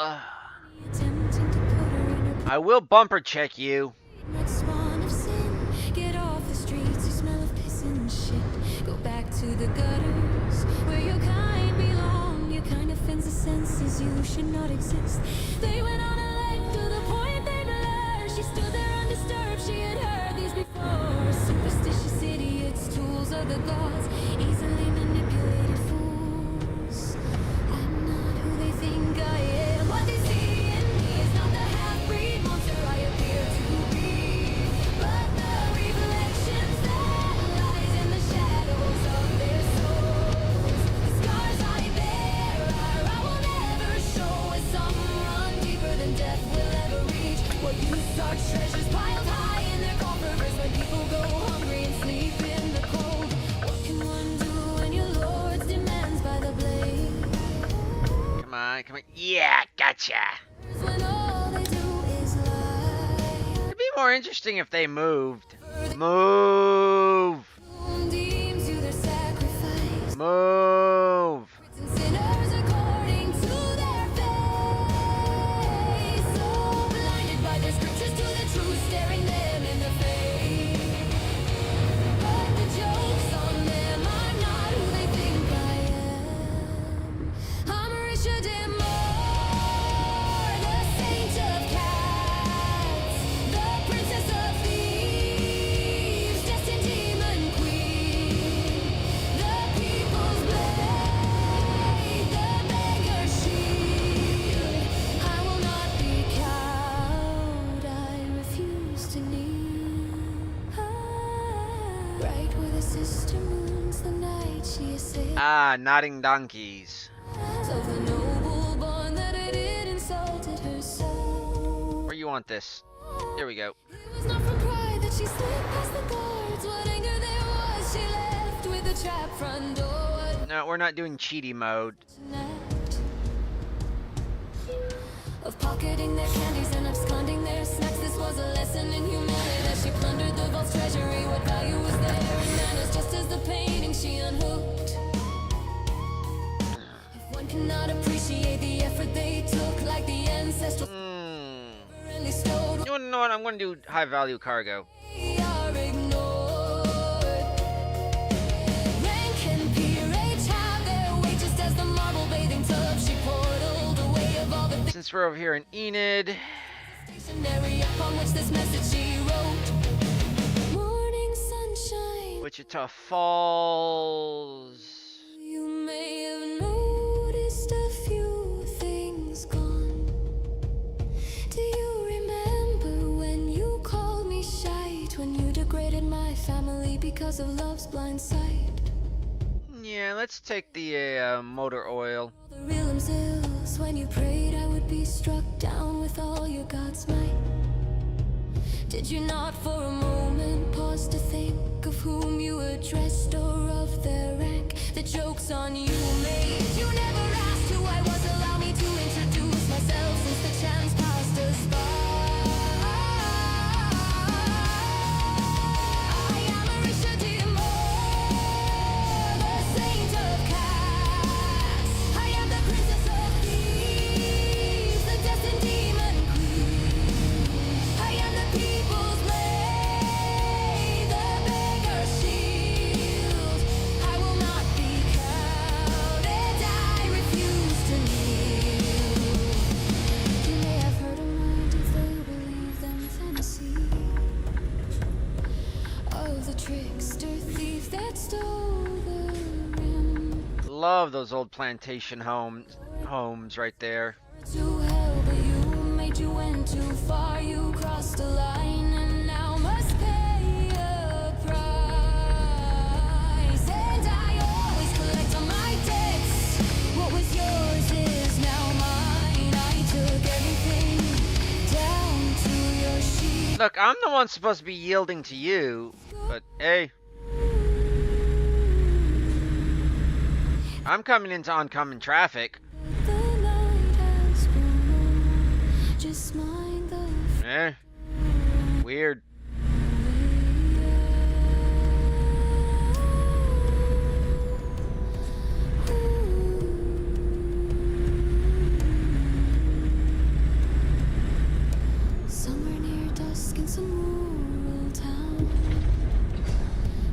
attempting to put her in her I will bumper check you. that spawn of sin. Get off the streets, you smell of piss and shit. Go back to the gutters where your kind belong. Your kind offends the senses, you should not exist. They went on a life to the point they blur. She stood there undisturbed, she had heard these before. Superstitious idiots, tools of the gods, easily manipulated fools. I'm not who they think I am. What they see in me is not the half-breed monster I appear to be, but the reflections that lies in the shadows of their souls. The scars I bear are I will never show, as some run deeper than death will ever reach. What use are treasures piled high in their coffers when people go hungry and sleep in the cold? What can one do when your lord's demands by the blade? Come on, come on. Yeah, gotcha. When all they do is lie. It'd be more interesting if they moved. Move. Whom deems you their sacrifice? Move. And sinners according to their faith. So blinded by their scriptures to the truth, staring them in the face. But the jokes on them are not who they think I am. I'm Richard Moore, the saint of cats, the princess of thieves, destined demon queen, the people's blade, the beggar shield. I will not be cowed, I refuse to kneel. Bright were the sister moons the night she assailed. Ah, nodding donkeys. Of the noble born that it had insulted her soul. Where you want this? Here we go. It was not from pride that she slipped past the guards. What anger there was, she left with the trap front door. What No, we're not doing cheaty mode. tonight? Of pocketing their candies and absconding their snacks. This was a lesson in humility as she plundered the vault's treasury. What value was there in manners? Just as the painting she unhooked. If one cannot appreciate the effort they took, like the ancestral Hmm. and they stowed. You wanna know what I'm gonna do high value cargo. are ignored. Rank and peerage have their way just as the marble bathing tub she portaled away of all the Since we're over here in Enid, stationery upon which this message she wrote. Morning sunshine. Wichita Falls. You may have noticed a few things gone. Do you remember when you called me shite? When you degraded my family because of love's blind sight? Yeah, let's take the motor oil. The realm's ills when you prayed I would be struck down with all your God's might. Did you not for a moment pause to think of whom you addressed or of their rank? The joke's on you made. You never asked who I was. Allow me to introduce myself since the chance passed us by. I am Arisha Dimore, the saint of cats. I am the princess of thieves, the destined demon queen. I am the people's blade, the beggar's shield. I will not be cowed, I refuse to kneel. You may have heard of mind if they believe them fantasy of the trickster thief that stole the rim. Love those old plantation homes right there. To hell, but you made you went too far. You crossed a line and now must pay a price. And I always collect on my debts. What was yours is now mine. I took everything down to your sheet. Look, I'm the one supposed to be yielding to you, but hey, I'm coming into oncoming traffic. The night has grown on. Just mind the Weird. Somewhere near dusk in some rural town,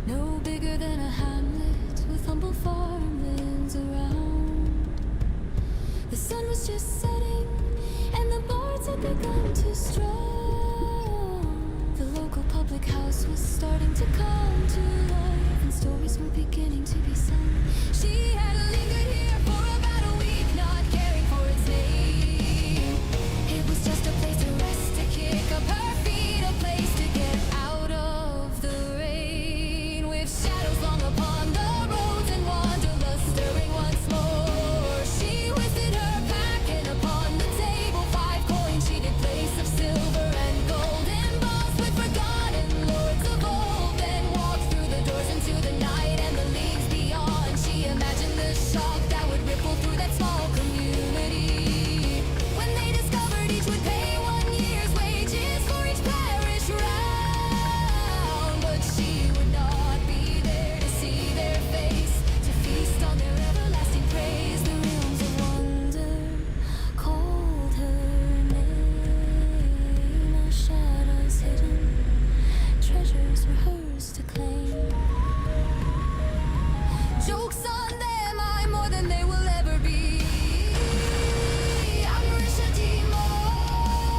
no bigger than a hamlet with humble farmlands around. The sun was just setting and the birds had begun to stroll. The local public house was starting to come to life and stories were beginning to be sung. She had lingered here for about a week, not caring for its name. It was just a place to rest, to kick up her feet, a place to get out of the rain. With shadows long upon the roads and wanderlust stirring once more. She whispered her pack and upon the table 5 coins she did place of silver and gold embossed with forgotten lords of old. Then walked through the doors into the night and the leagues beyond. She imagined the shock that would ripple through that small community when they discovered each would pay 1 year's wages for each parish round. But she would not be there to see their face, to feast on their everlasting praise. The realms of wonder called her name. Our shadows hidden, treasures were hers to claim. Joke's on them, I'm more than they will ever be. I'm Marisha Dimore,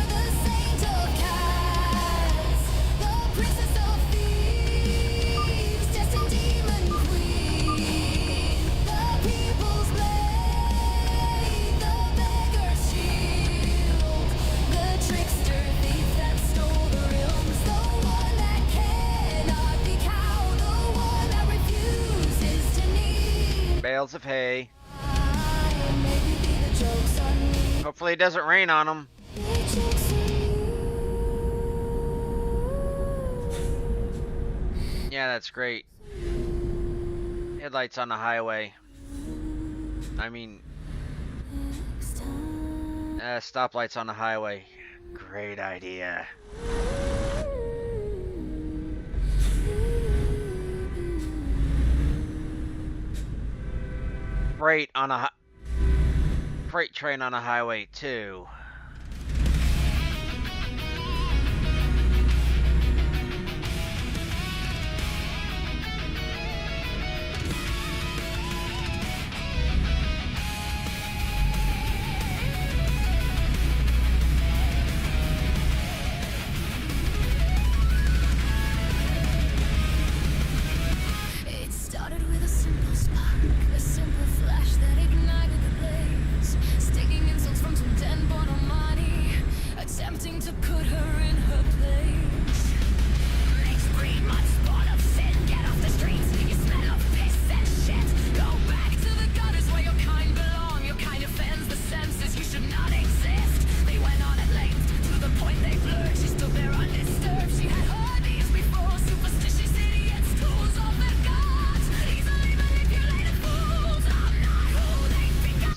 the saint of cats, the princess of thieves, destined demon queen, the people's blade, the beggar's shield, the trickster thief that stole the realms, the one that cannot be cowed, the one that refuses to kneel. Bales of hay. Maybe the joke's on me. Hopefully it doesn't rain on them. The joke's on you. Yeah, that's great. Headlights on the highway. I mean, Next time. stoplights on the highway. Great idea. Freight train on a highway too.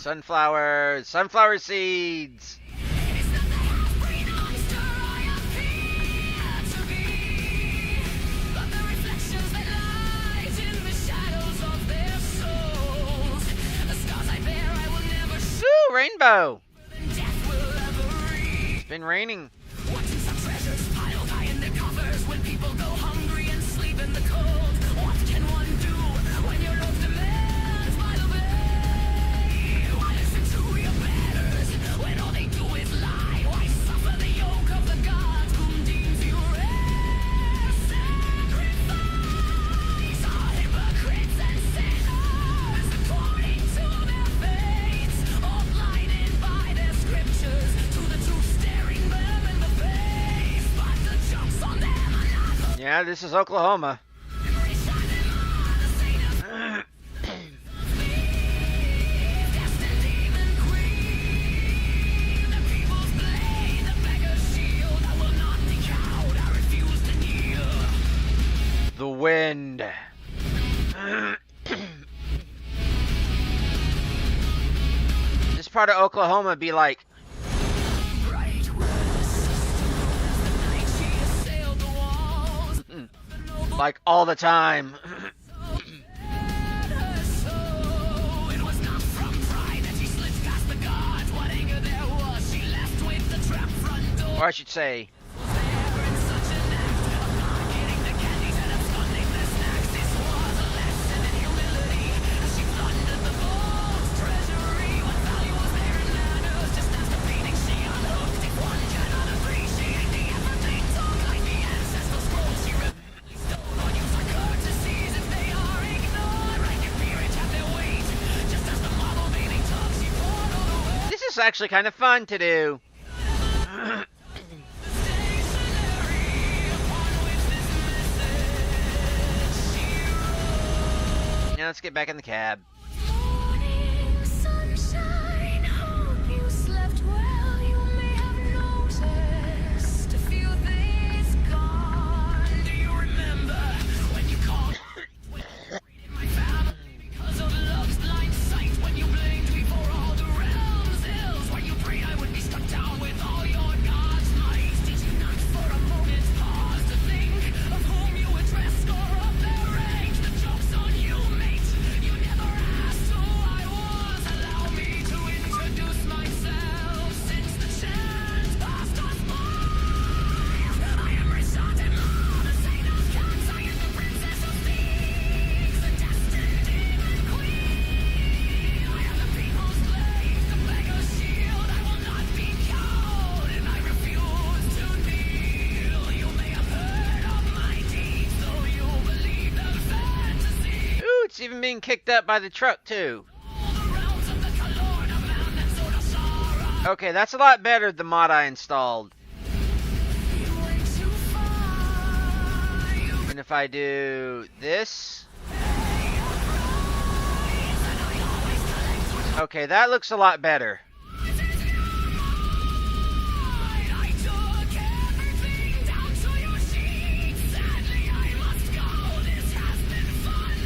Sunflower seeds. It's not the half-breed monster I appear to be, but the reflections that light in the shadows of their souls. The scars I bear I will never see, Ooh, rainbow. than death will ever reach. It's been raining. Watching some treasures piled high in their covers when people go hungry and sleep in the cold. What can one do when your love demands by the bay? Why listen to your betters when all they do is lie? Why suffer the yoke of the gods whom deems you rare? Sacrifice all hypocrites and sinners according to their fates, all blinded by their scriptures to the truth staring them in the face. But the joke's on them, not Yeah, this is Oklahoma. The wind. This part of Oklahoma be like, like all the time. Or I should say, this is actually kind of fun to do. Now let's get back in the cab. Morning sunshine, hope you slept well. You may have noticed a few things gone. Do you remember when you called my family because of love's blind sight? When you blamed me for all the realm's ills, when you prayed I would be struck down with all your God's might? Did you not for a moment pause to think of whom you addressed or of their ranks? The joke's on you, mate. You never asked who I was. Allow me to introduce myself since the chance passed us by. I am Rashad Emma, the saint of cats. I am the princess of thieves, the destined demon queen. I am the people's blade, the beggar's shield. I will not be cowed, and I refuse to kneel. You may have heard of my deeds, though you believe them fantasy. Ooh, it's even being kicked up by the truck too. All the realms of the Lord of man and sort of sorrow. Okay, that's a lot better than the mod I installed. You went too far. You And if I do this, okay, that looks a lot better. I took everything down to your sheets. Sadly, I must go. This has been fun,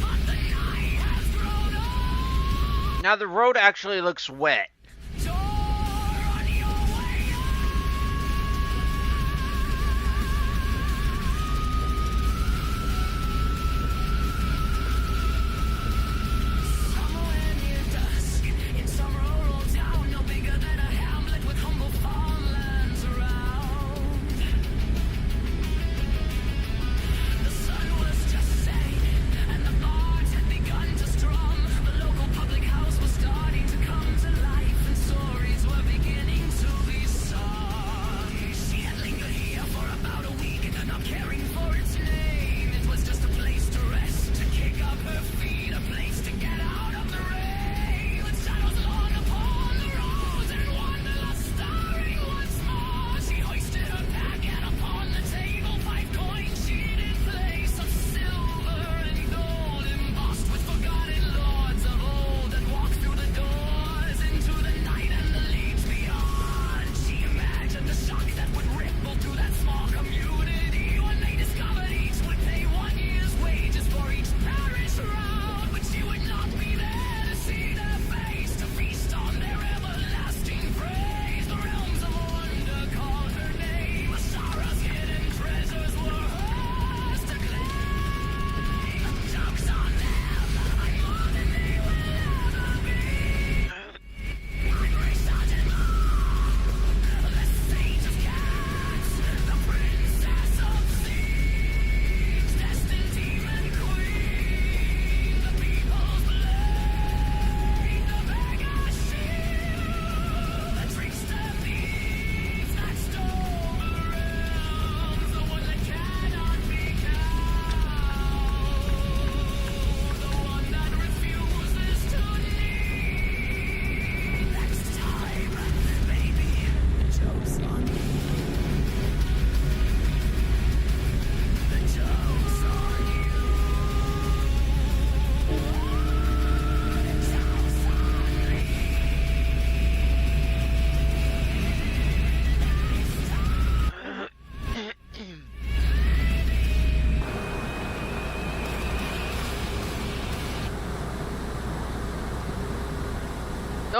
but the night has grown on. Now the road actually looks wet. Door on your way somewhere near dusk, in some rural town, no bigger than a hamlet with humble farmlands around. The sun was just setting, and the bards had begun to strum. The local public house was starting to come to life.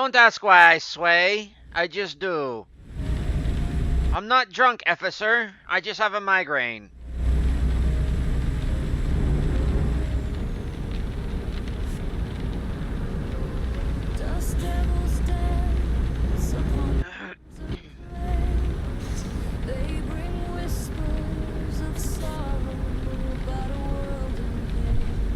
Don't ask why I sway. I just do. I'm not drunk, Effusir. I just have a migraine. Dust devils dance upon they bring whispers of sorrow about a world in pain.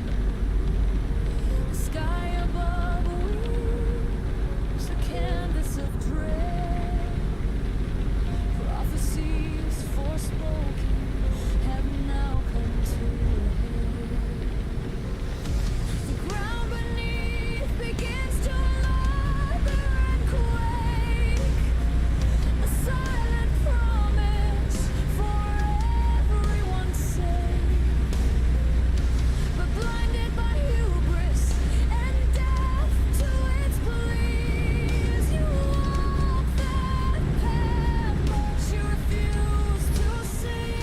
The sky above weaves a canvas of dread. Prophecies forspoken have now come to a head. The ground beneath begins to lather and quake. A silent promise for everyone's sake. But blinded by hubris and death to its pleas, you walk that path, but you refuse to see.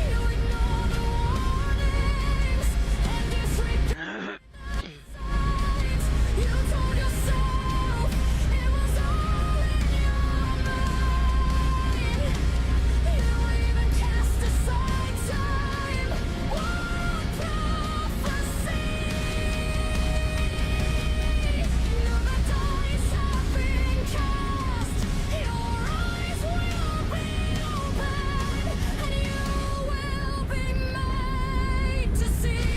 You ignore the warnings and disregard the signs. You told yourself it was all in your mind. You even cast aside time. What prophecy? Now the dice have been cast. Your eyes will be opened, and you will be made to see.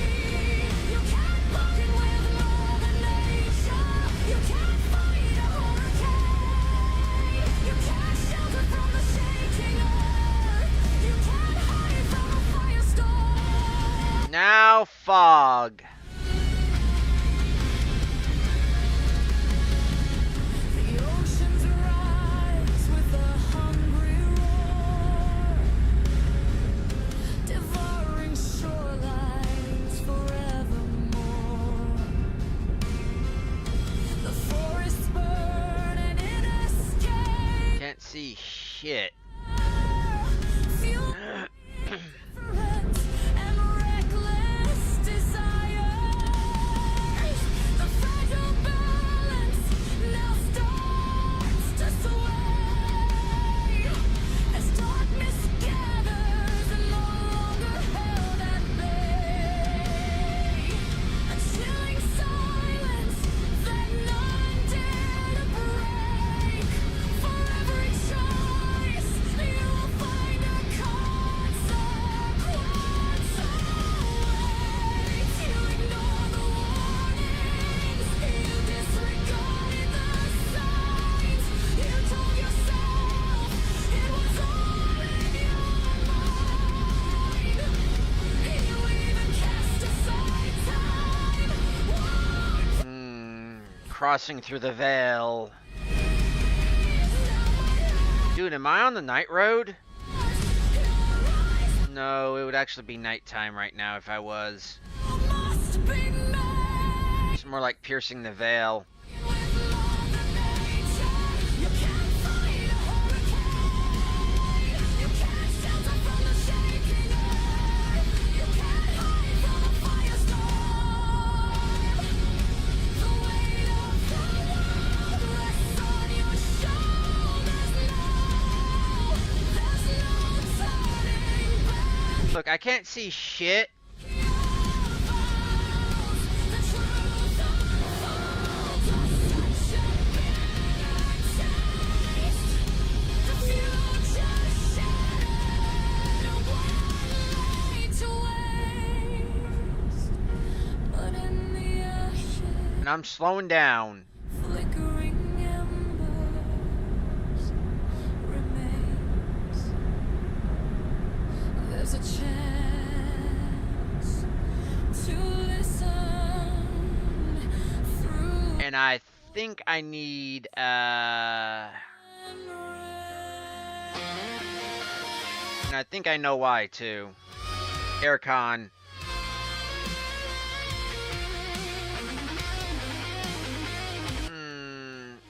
You can't bargain with Mother Nature. You can't fight a hurricane. You can't shelter from the shaking earth. You can't hide from a firestorm. Now fog. The oceans rise with a hungry roar, devouring shorelines forevermore. The forests burn and inescapable. Can't see shit. Fuel different and reckless desires. The fragile balance now starts to sway as darkness gathers and no longer held at bay. A chilling silence that none dare to break. For every choice, you will find a consequence awaits. You ignore the warnings, you disregarded the signs. You told yourself it was all in your mind. You even cast aside time. Crossing through the veil. Dude, am I on the night road? No, it would actually be nighttime right now if I was. Must be made It's more like piercing the veil. with Mother Nature. You can't fight a hurricane. You can't shelter from the shaking earth. You can't hide from a firestorm. The weight of the world rests on your shoulders now. There's no turning back. Look, I can't see shit. And I'm slowing down. Flickering embers remains. There's a chance to listen through And I think I need, and I think I know why, too. Aircon.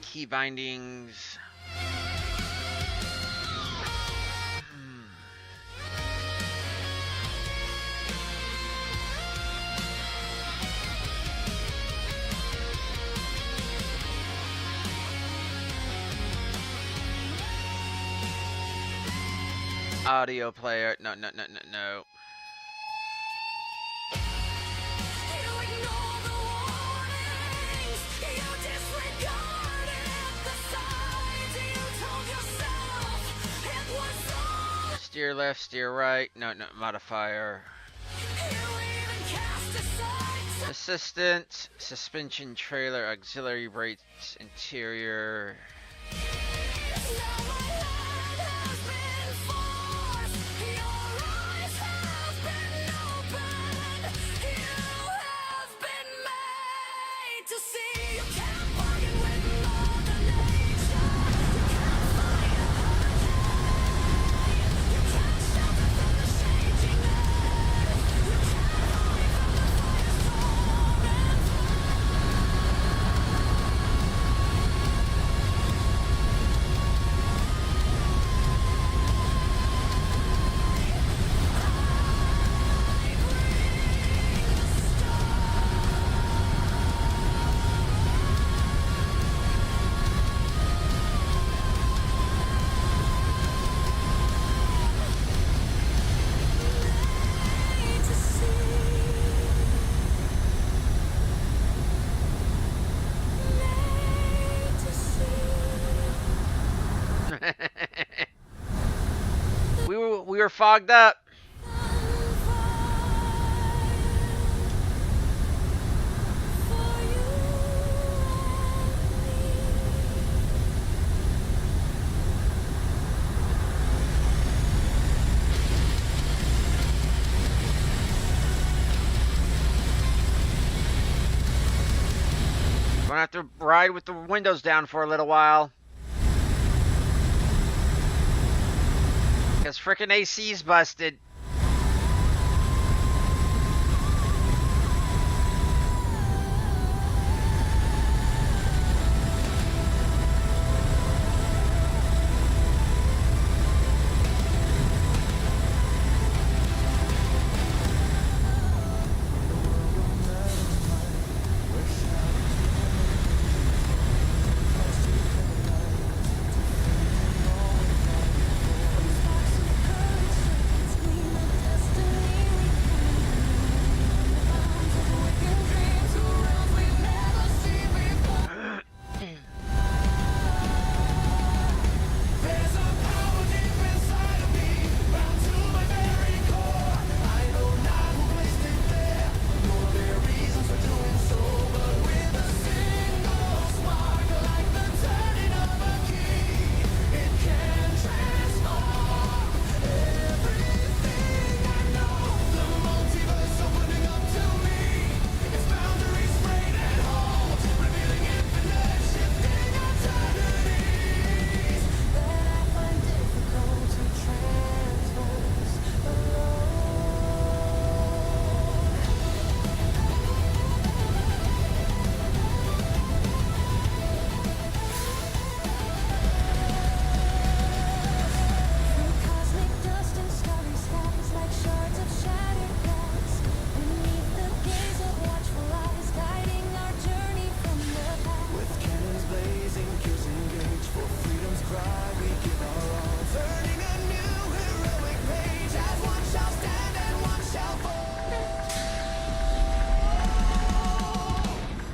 Key bindings. audio player. No, no, no, no, no. You ignore the warnings. You disregarded the signs. You told yourself it was all. Steer left, steer right. No, no, modifier. You even cast aside. Assistant, suspension trailer, auxiliary brakes, interior. Now my hand has been forced. Your eyes have been opened. You have been made to see. You can't bargain with Mother Nature. You can't fight a hurricane. You can't shelter from the changing earth. You can't hide from the firestorm and made to see. Made to see. we were fogged up. For you Gonna have to ride with the windows down for a little while. Cause frickin' AC's busted. There's a power deep inside of me, bound to my very core. I know not who placed it there, nor their reasons for doing so, but with a single spark, like the turning of a key, it can transform everything I know. The multiverse opening up to me, its boundaries frayed and whole, revealing infinite, shifting eternities that I find difficult to traverse through cosmic dust and starry skies, like shards of shattered glass. Beneath the gaze of watchful eyes, guiding our journey from the past. with cannons blazing, cues engaged for freedom's cry. We give our all, turning a new heroic page as one shall stand and one shall fall.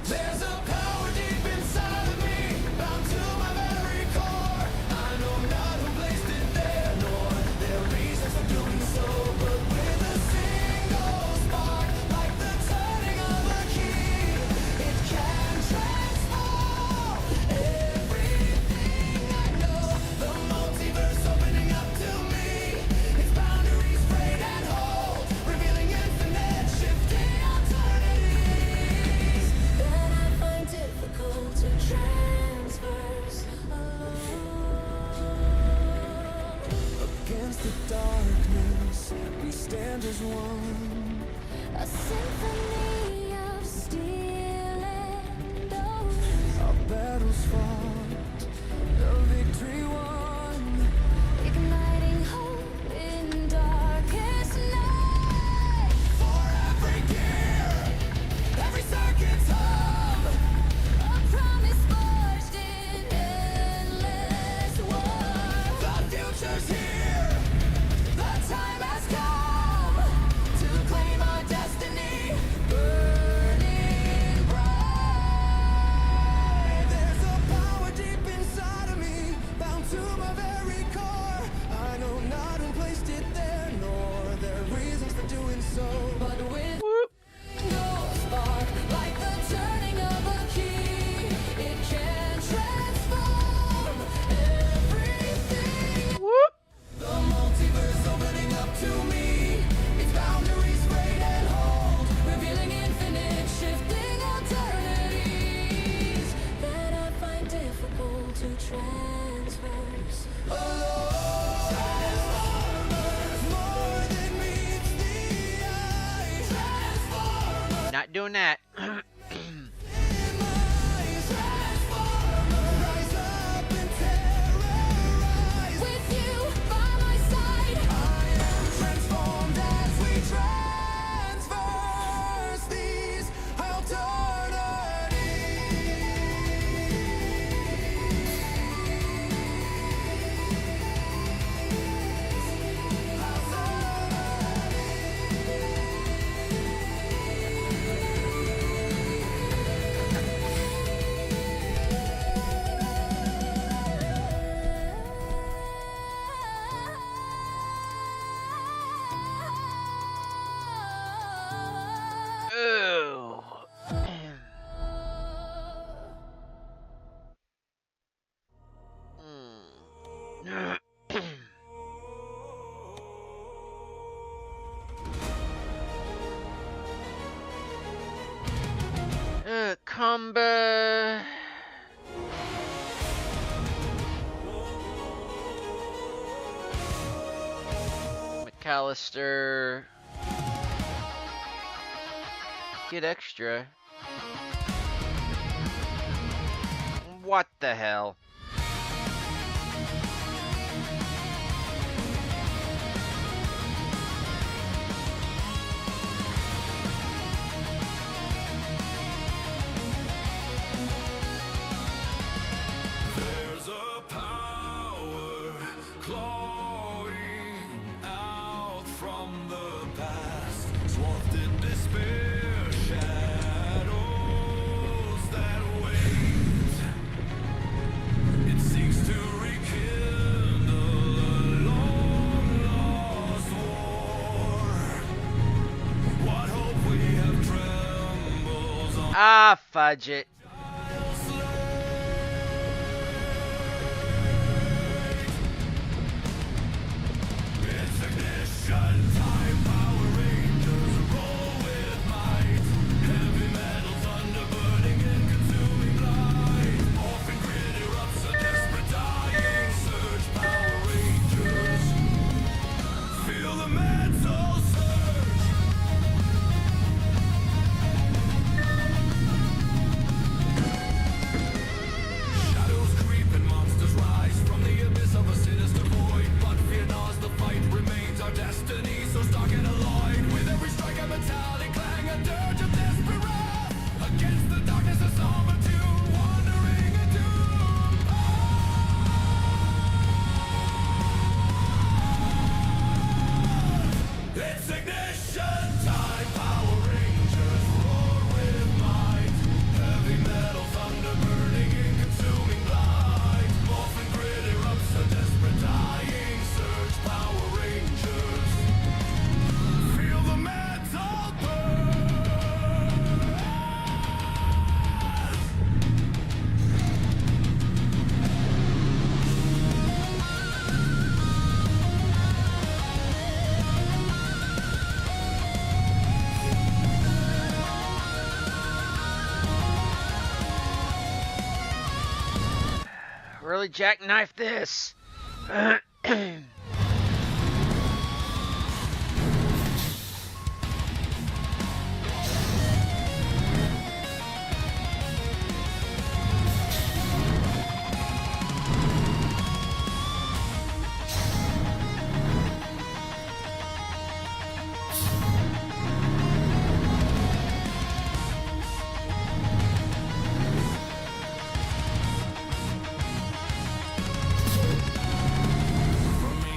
There's a power deep inside of me, bound to my very core. I know not who placed it there, nor their reasons for doing so, but with a single spark, like the turning of a key, it can transform everything I know. The multiverse opening up to me, its boundaries frayed and whole, revealing infinite, shifting eternities that I find difficult to transverse alone. Against the darkness, we stand as one. A symphony of steel and gold. Our battles fought, the victory won. Igniting hope in darkest night. For every gear, every circuit's hum, A promise forged in endless war. the future's here. doing that. With you by my side, I am transformed as we transverse these Ooh. Mm. Combo. McAllister. Get extra. What the hell? There's a power clawing out from the past, swathed in despair, shadows that wait. It seeks to rekindle a long-lost war. What hope we have trembles on. Ah, fudge it. It's ignition time, Power Rangers roll with might. Heavy metal thunder burning and consuming light. Morphing grid erupts, a desperate dying surge. Power Rangers, feel the mental surge. Shadows creep and monsters rise from the abyss of a sinister void. But fear gnaws the fight, remains our destiny. So stark and alloyed, with every strike a metallic clang, a dirge of desperate wrath. Against the darkness, a somber tune, wandering into it's ignition time, Power Rangers roar with might. Heavy metal thunder burning and consuming light. Morphing grid erupts, a desperate dying surge. Power Rangers, feel the metal burn. Really jackknife this. For me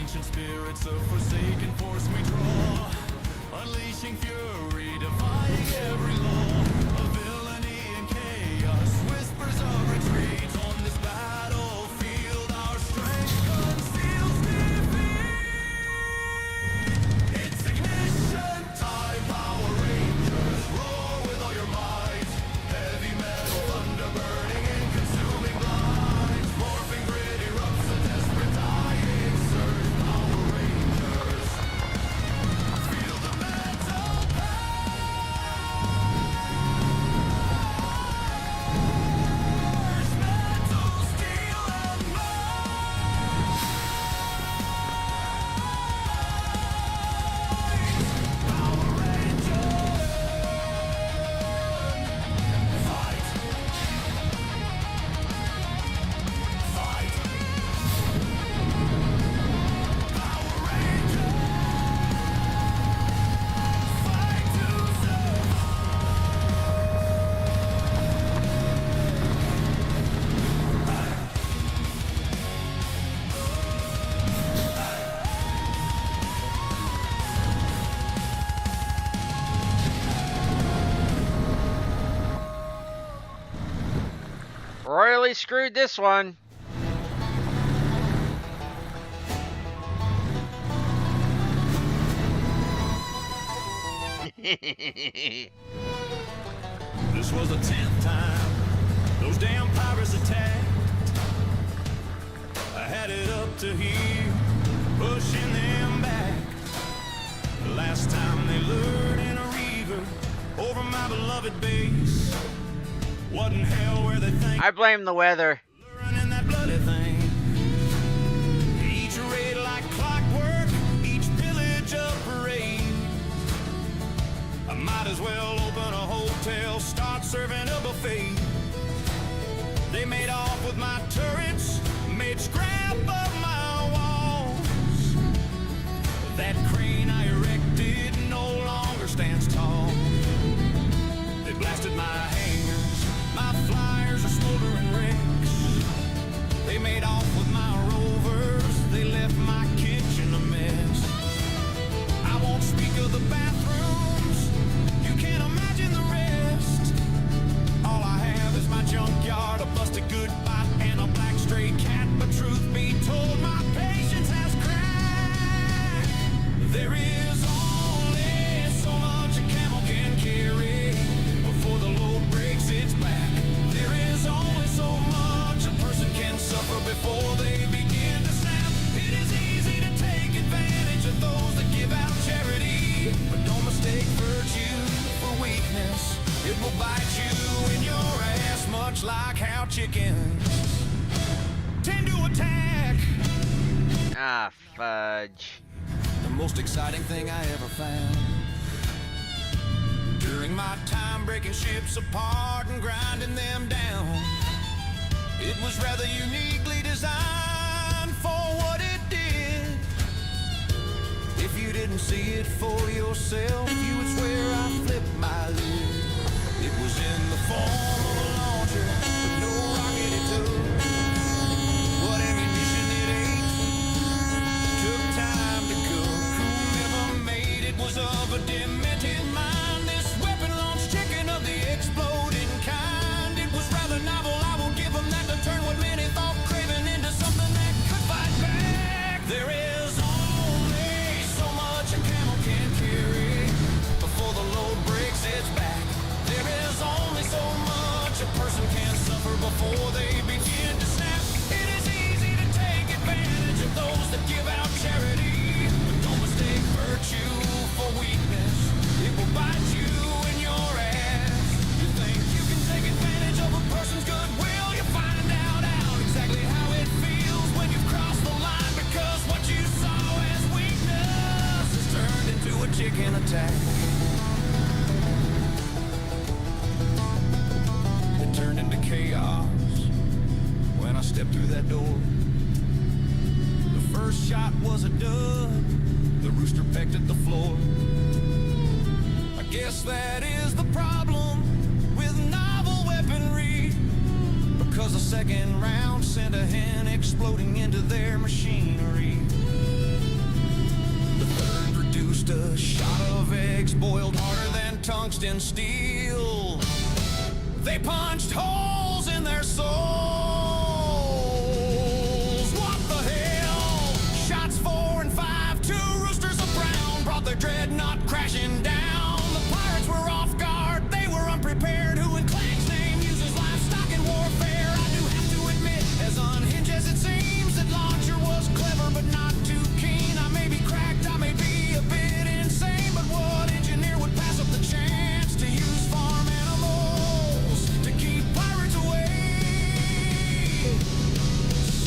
royally screwed this one. This was the 10th time those damn pirates attacked. I had it up to here, pushing them back. The last time they lured in a reaver over my beloved base. Wasn't hell where they think I blame the weather. luring in that bloody thing. Each raid like clockwork, each pillage a parade. I might as well open a hotel, start serving a buffet. They made off with my turrets, made scrap of my walls. That crane I erected no longer stands tall. They blasted my hangars, my flyers are smoldering wrecks. They made off with my rovers, they left my kitchen a mess. I won't speak of the bathrooms, you can't imagine the rest. All I have is my junkyard, a busted good bite, and a black stray cat. But truth be told, my patience has cracked. There is only so much a camel can carry before the load breaks its back. There is only so much a person can suffer before they begin to snap. It is easy to take advantage of those that give out charity, but don't mistake virtue for weakness. It will bite you in your ass, much like how chickens tend to attack. Ah, fudge. The most exciting thing I ever found during my time breaking ships apart and grinding them down. It was rather uniquely designed for what it did. If you didn't see it for yourself, you would swear I flipped my lid. It was in the form of a launcher, but no rocket it took. What ammunition it ate took time to cook. Whoever made it was of a demented mind. This weapon launched chicken of the exploding kind. It was rather novel, I will give them that, to turn what many thought craven into something that could fight back. There is only so much a camel can carry before the load breaks its back. There is only so much a person can suffer before they begin to snap. It is easy to take advantage of those that give out charity, but don't mistake virtue for weakness. It will bite you in your ass. You think you can take advantage of a person's goodwill, you find out exactly how it feels when you've crossed the line, because what you saw as weakness is turned into a chicken attack. It turned into chaos when I stepped through that door. The first shot was a dud, the rooster pecked at the floor. I guess that is the problem with novel weaponry, because the second round sent a hen exploding into their machinery. The third produced a shot of eggs boiled harder than tungsten steel. They punched holes in their souls. What the hell? Shots 4 and 5, 2 roosters of brown brought their dreadnought crashing down. The pirates were off guard, they were unprepared. Who in Clank's name uses livestock in warfare? I do have to admit, as unhinged as it seems, that launcher was clever but not too keen. I may be cracked, I may be a bit insane, but what engineer would pass up the chance to use farm animals to keep pirates away?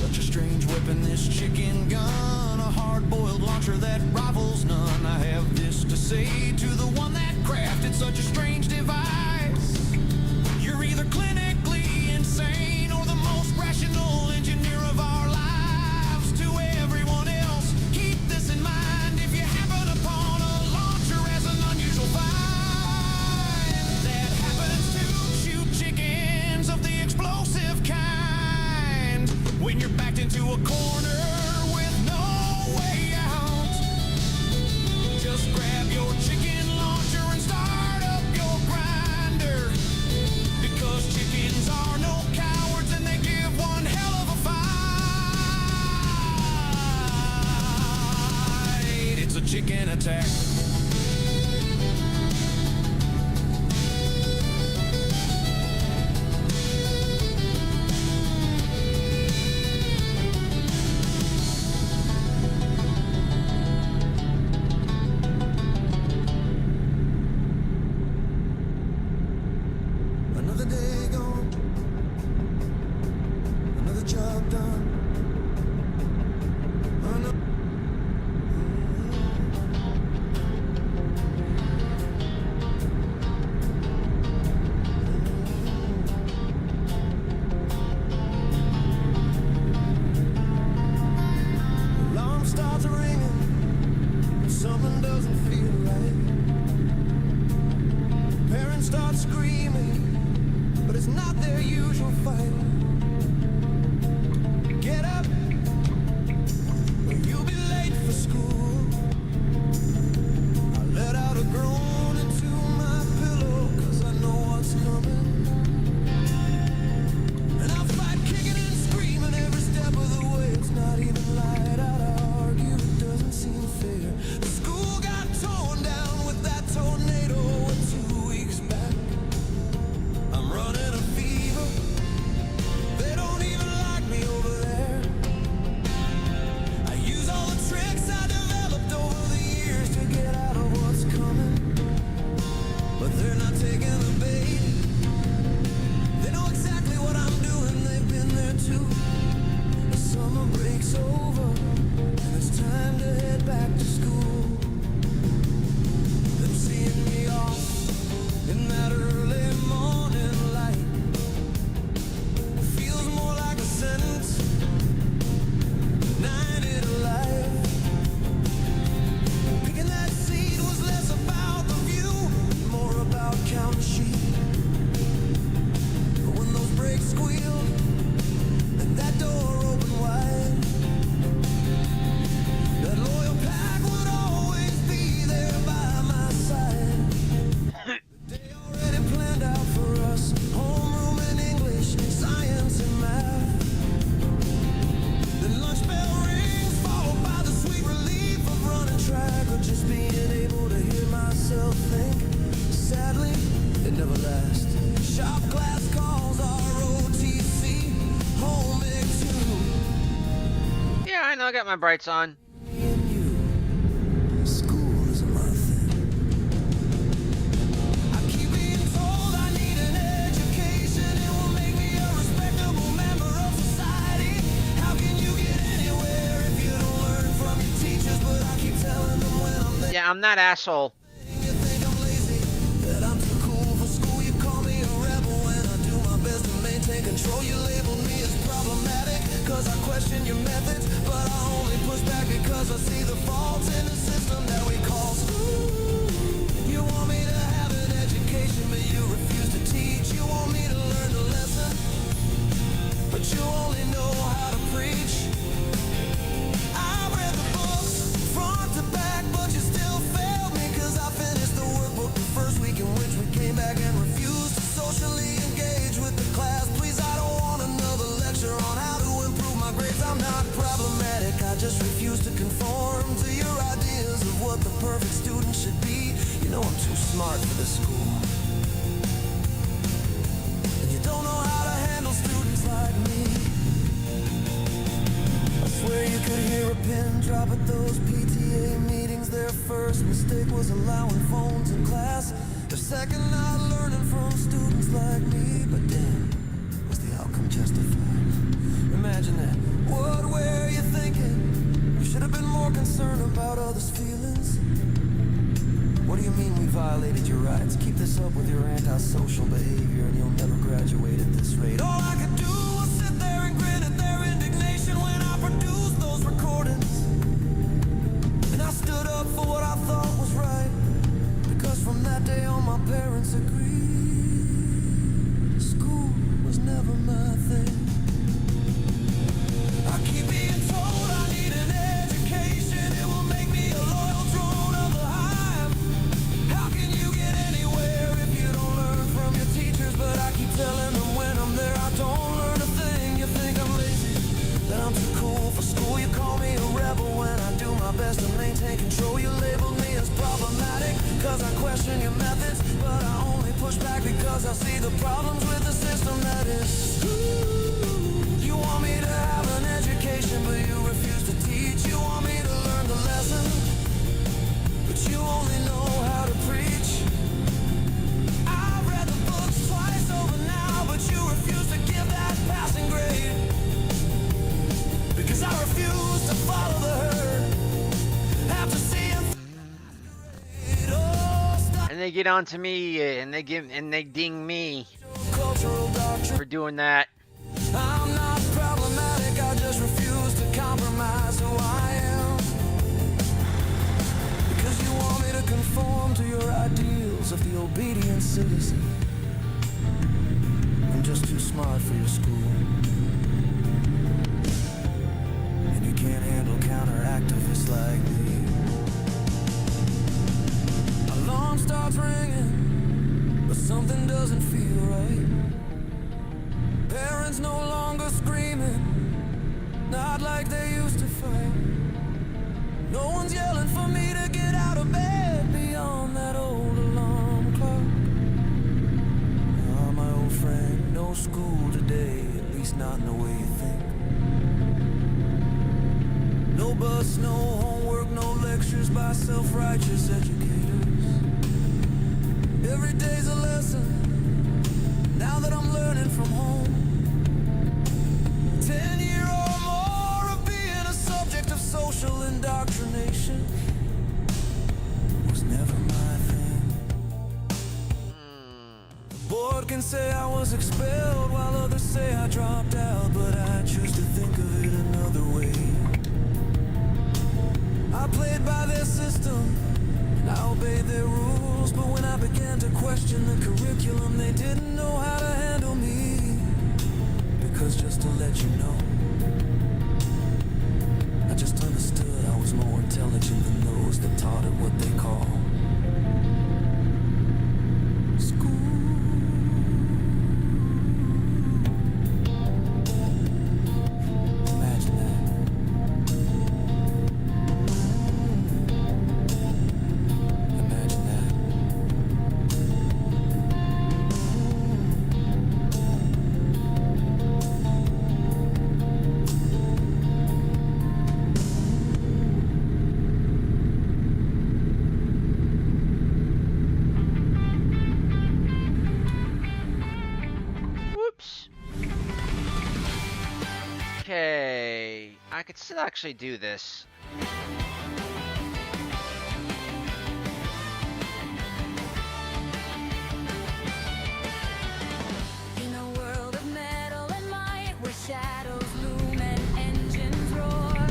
Such a strange weapon, this chicken gun, a hard-boiled launcher that rivals none. I have this to say to the one that crafted such a strange device: you're either clinically insane or the most rational engineer of our lives. To everyone else, keep this in mind if you happen upon a launcher as an unusual find that happens to shoot chickens of the explosive kind. When you're backed into a corner with no way out, just grab your chicken launcher and start up your chicken attack. Another day gone, another job done. Alarm starts ringing, something doesn't feel right. Parents start screaming, but it's not their usual fight. Get up, or you'll be late for school. I let out a groan into my pillow, 'cause I know what's coming. And I'll fight kicking and screaming every step of the way. It's not even light out, I argue, it doesn't seem fair. The school got torn down with that tornado 2 weeks back. I'm running a fever. They don't even like me over there. I use all the tricks I developed over the years to get out of what's coming. But they're not taking the bait. They know exactly what I'm doing, they've been there too. The summer break's over, and it's time to head back to school. Them seeing me off in that early morning light feels more like a sentence, 90 to life. Picking that seed was less about the view, more about counting sheep. But when those brakes squealed and that door opened wide, that loyal pack would always be there by my side. Day already planned out for us, homeroom and English, science and math. Then lunch bell rings, followed by the sweet relief of running track, or just being able to hear myself think. Sadly, it never lasts. Shop class calls, ROTC, home big two. Yeah, I know. I got my brights on. Me and you, school isn't my thing. I keep being told I need an education. It will make me a respectable member of society. How can you get anywhere if you don't learn from your teachers? But I keep telling them when I'm there, Yeah, I'm that asshole. you think I'm lazy, that I'm too cool for school. You call me a rebel when I do my best to maintain control. You label me as problematic, 'cause I question your methods. But I only push back because I see the faults in the system that we call school. You want me to have an education, but you refuse to teach. You want me to learn the lesson, but you only know how to preach. I read the books front to back, but you still failed me, 'cause I finished the workbook the first week in which we came back and refused to socially engage with the class. Please, I don't want another lecture on how to improve my grades. I'm not problematic, I just refuse to conform to your ideas of what the perfect student should be. You know I'm too smart for this school, and you don't know how to handle students like me. I swear you could hear a pin drop at those PTA meetings. Their first mistake was allowing phones in class. Their second, not learning from students like me. But damn, was the outcome justified? Imagine that. What were you thinking? You should have been more concerned about others' feelings. What do you mean we violated your rights? Keep this up with your antisocial behavior and you'll never graduate at this rate. All I could do was sit there and grin at their indignation when I produced those recordings. And I stood up for what I thought was right, because from that day on my parents agreed. School was never my thing. I keep being told I need an education. It will make me a loyal drone of the hive. How can you get anywhere if you don't learn from your teachers? But I keep telling them when I'm there I don't learn a thing. You think I'm lazy, that I'm too cool for school. You call me a rebel when I do my best to maintain control. You because I question your methods, but I only push back because I see the problems with the system that is. You want me to have an education, but you refuse to teach. You want me to learn the lesson, but you only know how to preach. I've read the books twice over now, but you refuse to give that passing grade. Because I refuse to follow the herd. After seeing And they get on to me, and they ding me cultural doctrine. for doing that. I'm not problematic, I just refuse to compromise who I am. Because you want me to conform to your ideals of the obedient citizen. I'm just too smart for your school. And you can't handle counter-activists like me. Alarm starts ringing, but something doesn't feel right. Parents no longer screaming, not like they used to fight. No one's yelling for me to get out of bed beyond that old alarm clock. Ah, my old friend, no school today, at least not in the way you think. No bus, no homework, no lectures by self-righteous educators. Every day's a lesson, now that I'm learning from home. 10-year or more of being a subject of social indoctrination was never my thing. The board can say I was expelled while others say I dropped out, but I choose to think of it another way. I played by their system and I obeyed their rules, but when I began to question the curriculum, they didn't know how to handle me. Because just to let you know, I just understood I was more intelligent than those that taught it what they call school. Imagine that. Imagine that. Whoops. Okay, I could still actually do this. In a world of metal and might, where shadows loom and engines roar,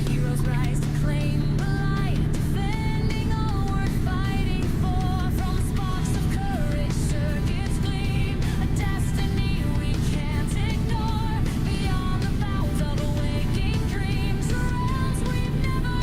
heroes rise to claim the light, defending all worth fighting for. From sparks of courage, circuits gleam, a destiny we can't ignore. Beyond the bounds of awaking dreams, realms we've never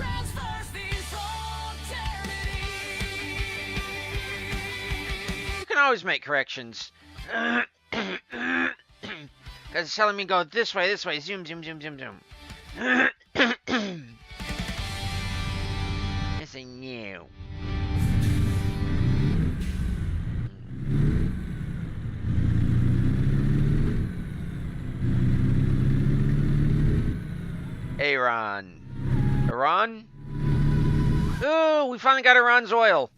transfers these alternity. You can always make corrections. Because it's telling me go this way, zoom, zoom, zoom, zoom, zoom. It's a new. Iran? Ooh, we finally got Iran's oil.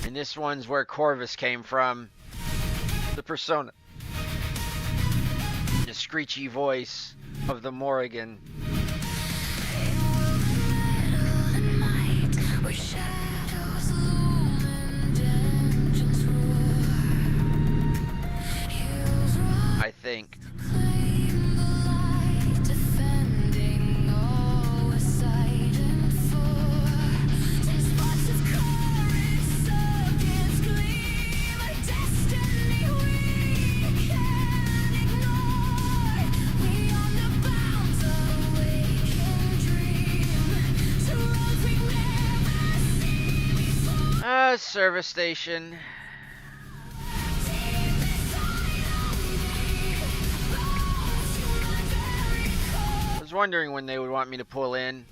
And this one's where Corvus came from. The persona. The screechy voice of the Morrigan. I think. Service station. I was wondering when they would want me to pull in.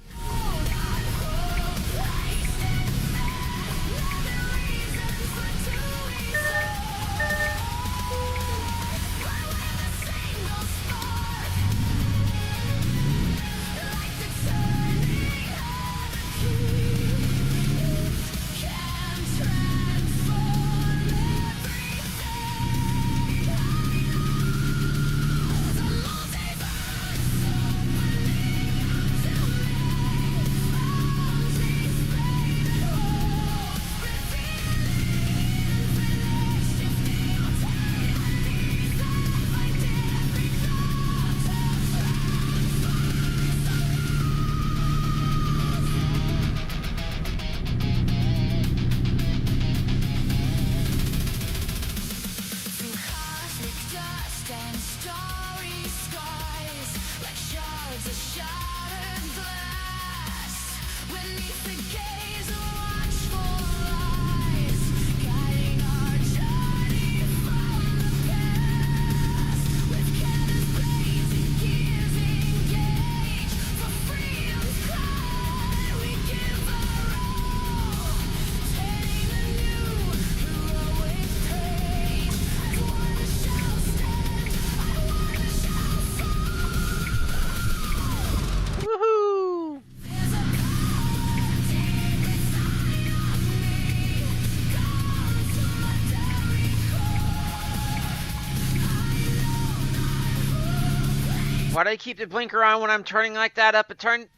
Why do I keep the blinker on when I'm turning like that up a turn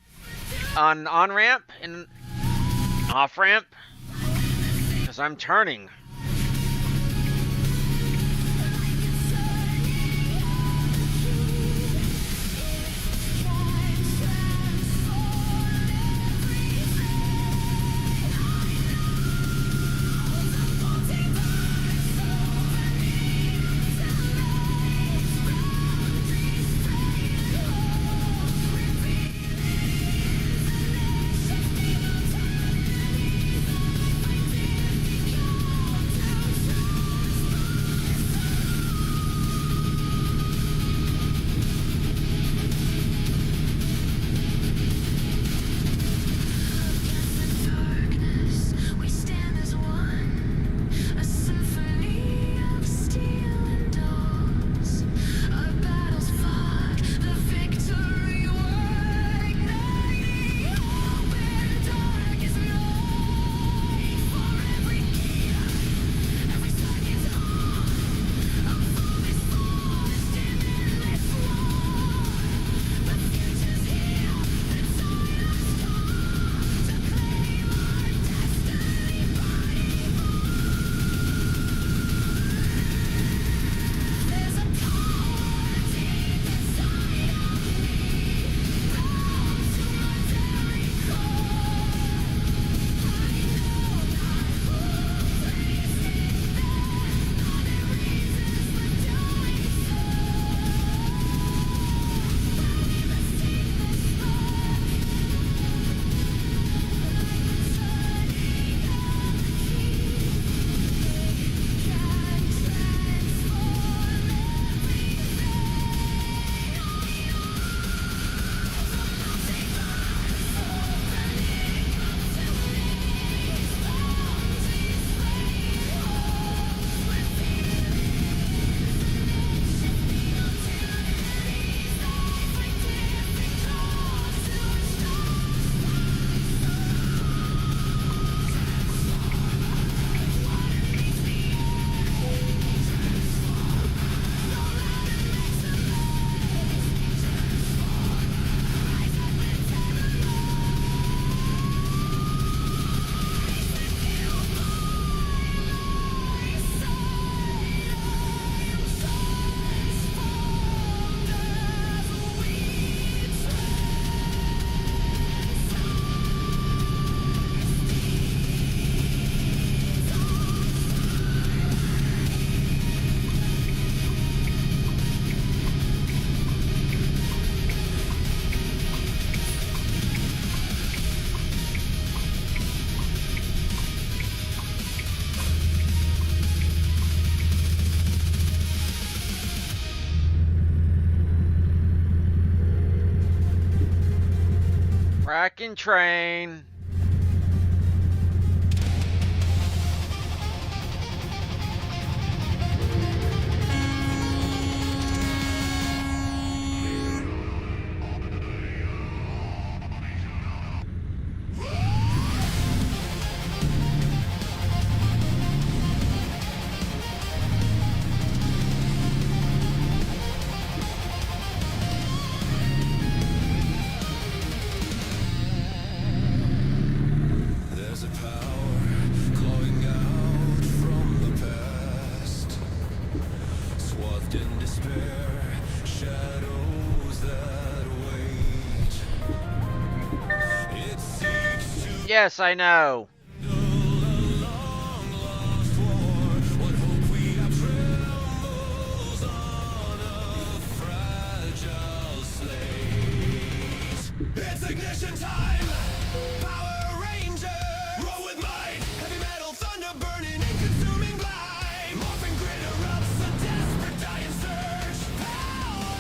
on ramp and off ramp? Because I'm turning. Tracking train. There's a power clawing out from the past, swathed in despair, shadows that wait. It seeks to Yes, I know. dull a long lost war. What hope we have trembles on a fragile slate. It's ignition time! Power Ranger! Roll with might! Heavy metal thunder burning and consuming blind! Morphing grid erupts, a desperate dying surge! Power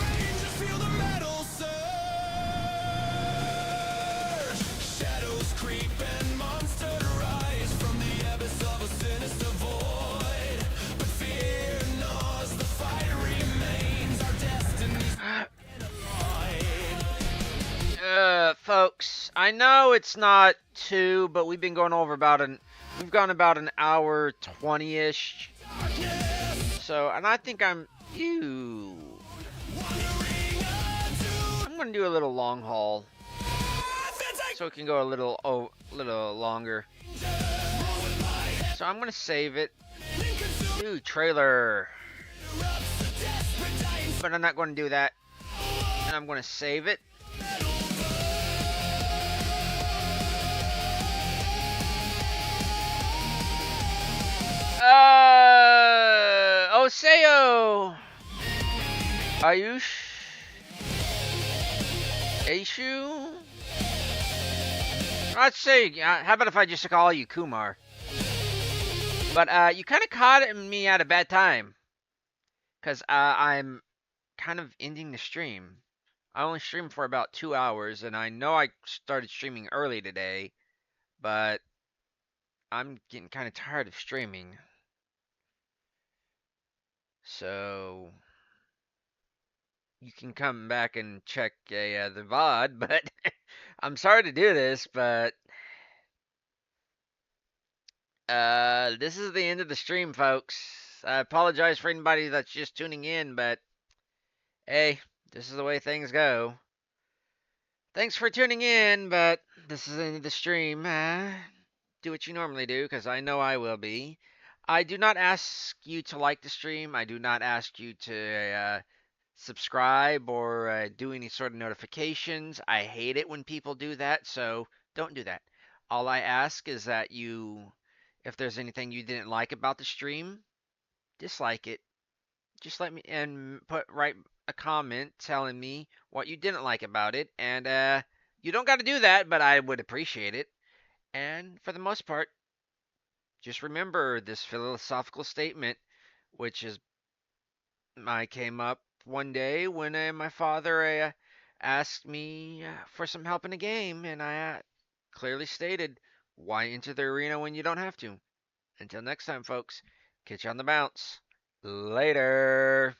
Rangers feel the metal surge! Shadows creep and monsters rise from the abyss of a sinister void. But fear gnaws, the fight remains, our destinies Folks, I know it's not 2, but we've been going over we've gone about an hour 20-ish. So, and I think I'm gonna do a little long haul, so it can go a little longer. So I'm gonna save it. Ooh, trailer. But I'm not gonna do that. And I'm gonna save it. Oseo! Ayush? Aishu? Let's see. How about if I just call you Kumar? But you kind of caught me at a bad time. Because I'm kind of ending the stream. I only streamed for about 2 hours, and I know I started streaming early today, but I'm getting kind of tired of streaming. So you can come back and check the VOD, but I'm sorry to do this, but this is the end of the stream, folks. I apologize for anybody that's just tuning in, but hey, this is the way things go. Thanks for tuning in, but this is the end of the stream. Do what you normally do, because I know I will be. I do not ask you to like the stream. I do not ask you to subscribe or do any sort of notifications. I hate it when people do that, so don't do that. All I ask is that if there's anything you didn't like about the stream, dislike it. Just let me and write a comment telling me what you didn't like about it, and you don't got to do that, but I would appreciate it. And for the most part, just remember this philosophical statement, which is I came up one day when my father asked me for some help in a game, and I clearly stated, why enter the arena when you don't have to? Until next time, folks, catch you on the bounce. Later.